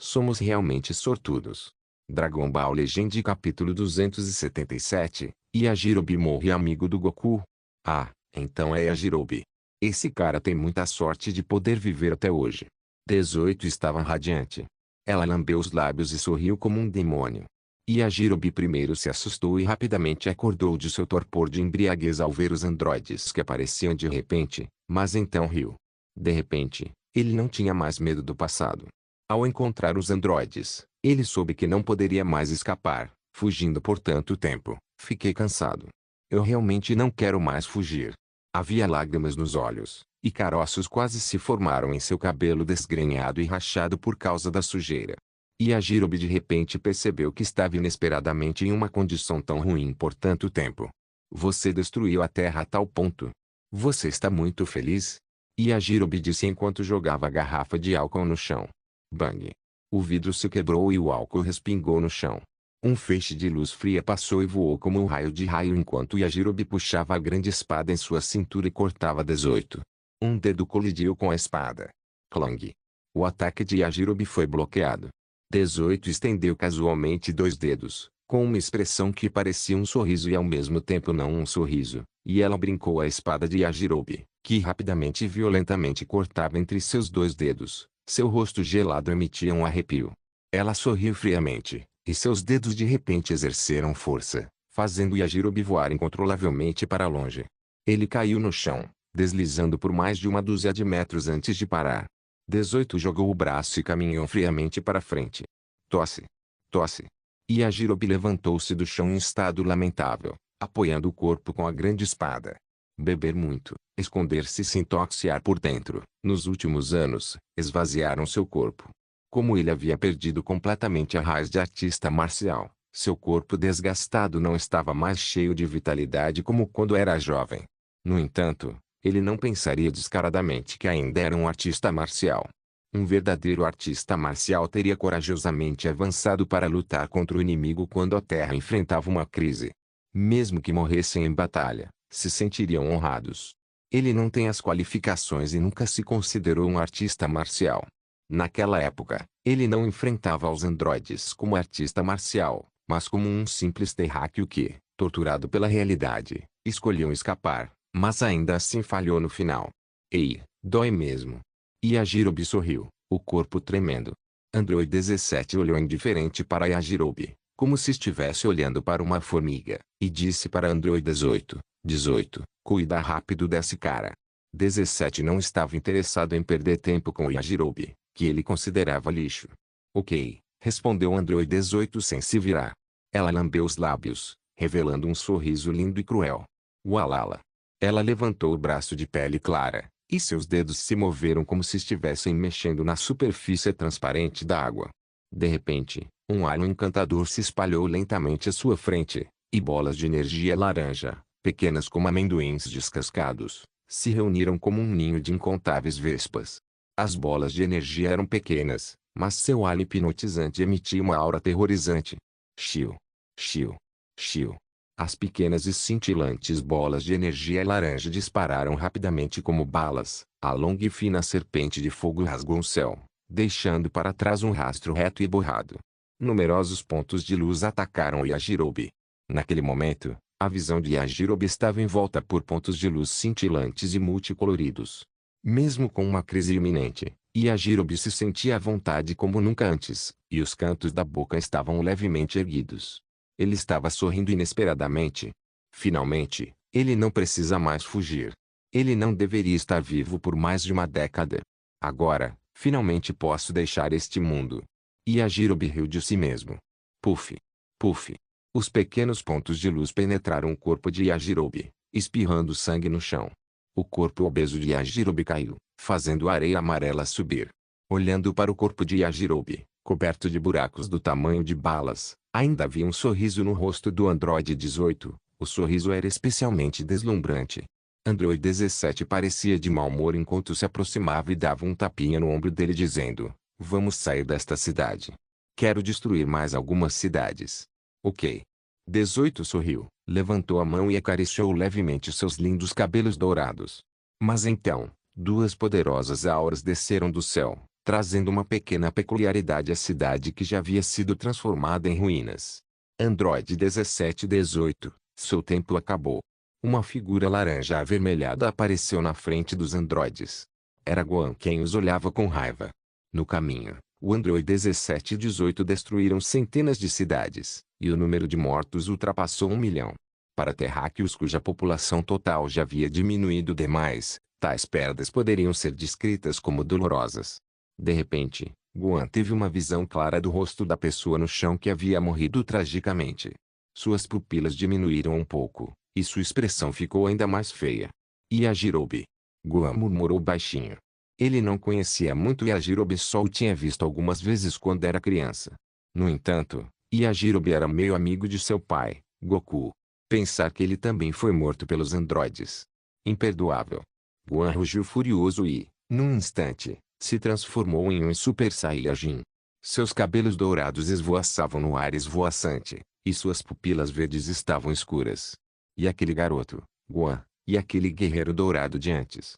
Somos realmente sortudos. Dragon Ball Legend capítulo 277, Yajirobe morre amigo do Goku? Ah, então é Yajirobe. Esse cara tem muita sorte de poder viver até hoje. 18 estava radiante. Ela lambeu os lábios e sorriu como um demônio. Yajirobe primeiro se assustou e rapidamente acordou de seu torpor de embriaguez ao ver os androides que apareciam de repente, mas então riu. De repente, ele não tinha mais medo do passado. Ao encontrar os androides, ele soube que não poderia mais escapar, fugindo por tanto tempo. Fiquei cansado. Eu realmente não quero mais fugir. Havia lágrimas nos olhos, e caroços quase se formaram em seu cabelo desgrenhado e rachado por causa da sujeira. Yajirobe de repente percebeu que estava inesperadamente em uma condição tão ruim por tanto tempo. Você destruiu a Terra a tal ponto. Você está muito feliz? Yajirobe disse enquanto jogava a garrafa de álcool no chão. Bang! O vidro se quebrou e o álcool respingou no chão. Um feixe de luz fria passou e voou como um raio de raio enquanto Yajirobe puxava a grande espada em sua cintura e cortava 18. Um dedo colidiu com a espada. Clang! O ataque de Yajirobe foi bloqueado. 18 estendeu casualmente dois dedos, com uma expressão que parecia um sorriso e ao mesmo tempo não um sorriso, e ela brincou a espada de Yajirobe, que rapidamente e violentamente cortava entre seus dois dedos. Seu rosto gelado emitia um arrepio. Ela sorriu friamente, e seus dedos de repente exerceram força, fazendo Yajirobe voar incontrolavelmente para longe. Ele caiu no chão, deslizando por mais de uma dúzia de metros antes de parar. 18 jogou o braço e caminhou friamente para frente. Tosse. Tosse. Yajirobe levantou-se do chão em estado lamentável, apoiando o corpo com a grande espada. Beber muito, esconder-se e se intoxicar por dentro, nos últimos anos, esvaziaram seu corpo. Como ele havia perdido completamente a raiz de artista marcial, seu corpo desgastado não estava mais cheio de vitalidade como quando era jovem. No entanto, ele não pensaria descaradamente que ainda era um artista marcial. Um verdadeiro artista marcial teria corajosamente avançado para lutar contra o inimigo quando a Terra enfrentava uma crise. Mesmo que morressem em batalha, se sentiriam honrados. Ele não tem as qualificações e nunca se considerou um artista marcial. Naquela época, ele não enfrentava os androides como artista marcial, mas como um simples terráqueo que, torturado pela realidade, escolheu escapar, mas ainda assim falhou no final. Ei, dói mesmo. Yajirobe sorriu, o corpo tremendo. Android 17 olhou indiferente para Yajirobe, como se estivesse olhando para uma formiga, e disse para Android 18, 18, cuida rápido desse cara. 17 não estava interessado em perder tempo com Yajirobe, que ele considerava lixo. Ok, respondeu Android 18 sem se virar. Ela lambeu os lábios, revelando um sorriso lindo e cruel. Ualala. Ela levantou o braço de pele clara, e seus dedos se moveram como se estivessem mexendo na superfície transparente da água. De repente, um halo encantador se espalhou lentamente à sua frente, e bolas de energia laranja, pequenas como amendoins descascados, se reuniram como um ninho de incontáveis vespas. As bolas de energia eram pequenas, mas seu halo hipnotizante emitia uma aura aterrorizante. Chiu. Chiu. Chiu. As pequenas e cintilantes bolas de energia laranja dispararam rapidamente como balas. A longa e fina serpente de fogo rasgou o céu, deixando para trás um rastro reto e borrado. Numerosos pontos de luz atacaram Yajirobe. Naquele momento, a visão de Yajirobe estava envolta por pontos de luz cintilantes e multicoloridos. Mesmo com uma crise iminente, Yajirobe se sentia à vontade como nunca antes, e os cantos da boca estavam levemente erguidos. Ele estava sorrindo inesperadamente. Finalmente, ele não precisa mais fugir. Ele não deveria estar vivo por mais de uma década. Agora, finalmente posso deixar este mundo. Yajirobe riu de si mesmo. Puf. Puf. Os pequenos pontos de luz penetraram o corpo de Yajirobe, espirrando sangue no chão. O corpo obeso de Yajirobe caiu, fazendo a areia amarela subir. Olhando para o corpo de Yajirobe, coberto de buracos do tamanho de balas, ainda havia um sorriso no rosto do Android 18. O sorriso era especialmente deslumbrante. Android 17 parecia de mau humor enquanto se aproximava e dava um tapinha no ombro dele dizendo: vamos sair desta cidade. Quero destruir mais algumas cidades. Ok. 18 sorriu, levantou a mão e acariciou levemente seus lindos cabelos dourados. Mas então, duas poderosas auras desceram do céu, trazendo uma pequena peculiaridade à cidade que já havia sido transformada em ruínas. Android 17-18, seu tempo acabou. Uma figura laranja avermelhada apareceu na frente dos androides. Era Gohan quem os olhava com raiva. No caminho, o Android 17 e 18 destruíram centenas de cidades, e o número de mortos ultrapassou 1 milhão. Para terráqueos cuja população total já havia diminuído demais, tais perdas poderiam ser descritas como dolorosas. De repente, Gohan teve uma visão clara do rosto da pessoa no chão que havia morrido tragicamente. Suas pupilas diminuíram um pouco, e sua expressão ficou ainda mais feia. Yajirobe. Gohan murmurou baixinho. Ele não conhecia muito Yajirobe, só o tinha visto algumas vezes quando era criança. No entanto, Yajirobe era meio amigo de seu pai, Goku. Pensar que ele também foi morto pelos androides. Imperdoável. Gohan rugiu furioso e, num instante, se transformou em um Super Saiyajin. Seus cabelos dourados esvoaçavam no ar esvoaçante, e suas pupilas verdes estavam escuras. E aquele garoto, Gohan, e aquele guerreiro dourado de antes.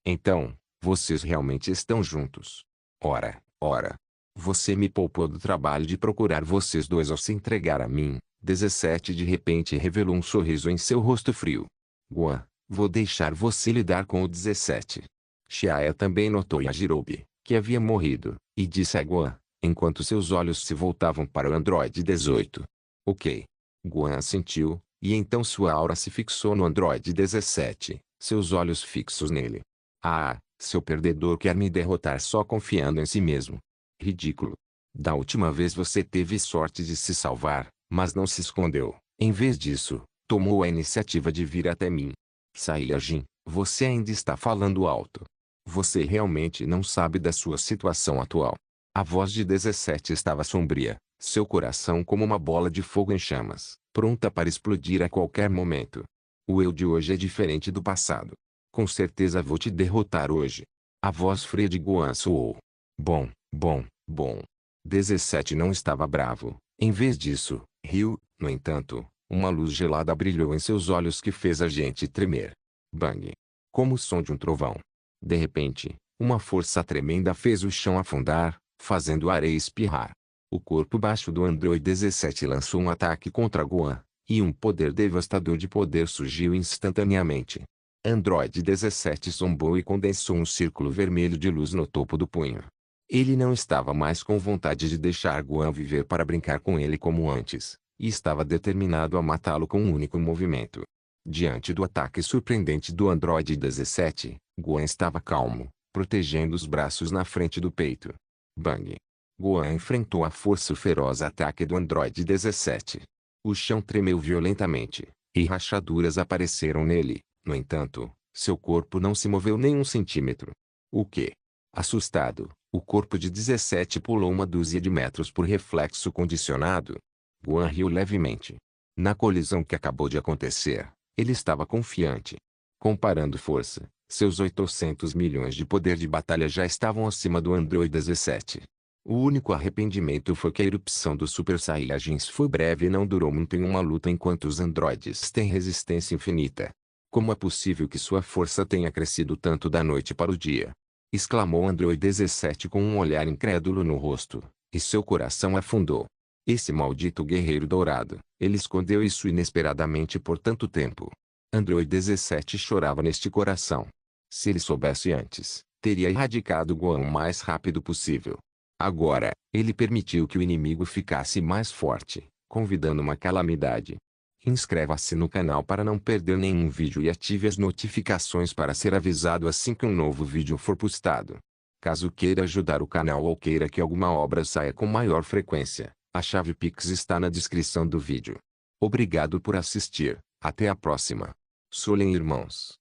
Então, vocês realmente estão juntos. Ora, ora. Você me poupou do trabalho de procurar vocês dois ao se entregar a mim. 17 de repente revelou um sorriso em seu rosto frio. Gohan, vou deixar você lidar com o 17. Chiaia também notou Yajirobe, que havia morrido, e disse a Gohan, enquanto seus olhos se voltavam para o Android 18. Ok. Gohan assentiu, e então sua aura se fixou no Android 17, seus olhos fixos nele. Ah, seu perdedor quer me derrotar só confiando em si mesmo. Ridículo. Da última vez você teve sorte de se salvar, mas não se escondeu. Em vez disso, tomou a iniciativa de vir até mim. Saiyajin, você ainda está falando alto. Você realmente não sabe da sua situação atual. A voz de 17 estava sombria, seu coração como uma bola de fogo em chamas, pronta para explodir a qualquer momento. O eu de hoje é diferente do passado. Com certeza vou te derrotar hoje. A voz fria de Gohan soou. Bom, bom, bom. 17 não estava bravo. Em vez disso, riu. No entanto, uma luz gelada brilhou em seus olhos que fez a gente tremer. Bang! Como o som de um trovão. De repente, uma força tremenda fez o chão afundar, fazendo a areia espirrar. O corpo baixo do Android 17 lançou um ataque contra Gohan, e um poder devastador de poder surgiu instantaneamente. Android 17 zombou e condensou um círculo vermelho de luz no topo do punho. Ele não estava mais com vontade de deixar Gohan viver para brincar com ele como antes, e estava determinado a matá-lo com um único movimento. Diante do ataque surpreendente do Android 17, Gohan estava calmo, protegendo os braços na frente do peito. Bang! Gohan enfrentou a força feroz ataque do Android 17. O chão tremeu violentamente, e rachaduras apareceram nele. No entanto, seu corpo não se moveu nem um centímetro. O quê? Assustado, o corpo de 17 pulou uma dúzia de metros por reflexo condicionado. Gohan riu levemente. Na colisão que acabou de acontecer, ele estava confiante. Comparando força, seus 800 milhões de poder de batalha já estavam acima do Android 17. O único arrependimento foi que a erupção dos Super Saiyajins foi breve e não durou muito em uma luta enquanto os androides têm resistência infinita. Como é possível que sua força tenha crescido tanto da noite para o dia? Exclamou Android 17 com um olhar incrédulo no rosto, e seu coração afundou. Esse maldito guerreiro dourado, ele escondeu isso inesperadamente por tanto tempo. Android 17 chorava neste coração. Se ele soubesse antes, teria erradicado Gohan o mais rápido possível. Agora, ele permitiu que o inimigo ficasse mais forte, convidando uma calamidade. Inscreva-se no canal para não perder nenhum vídeo e ative as notificações para ser avisado assim que um novo vídeo for postado. Caso queira ajudar o canal ou queira que alguma obra saia com maior frequência, a chave Pix está na descrição do vídeo. Obrigado por assistir, até a próxima. Solen irmãos.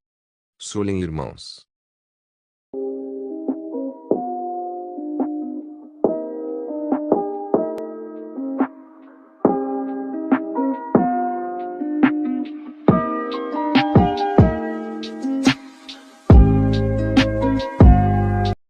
Solen irmãos.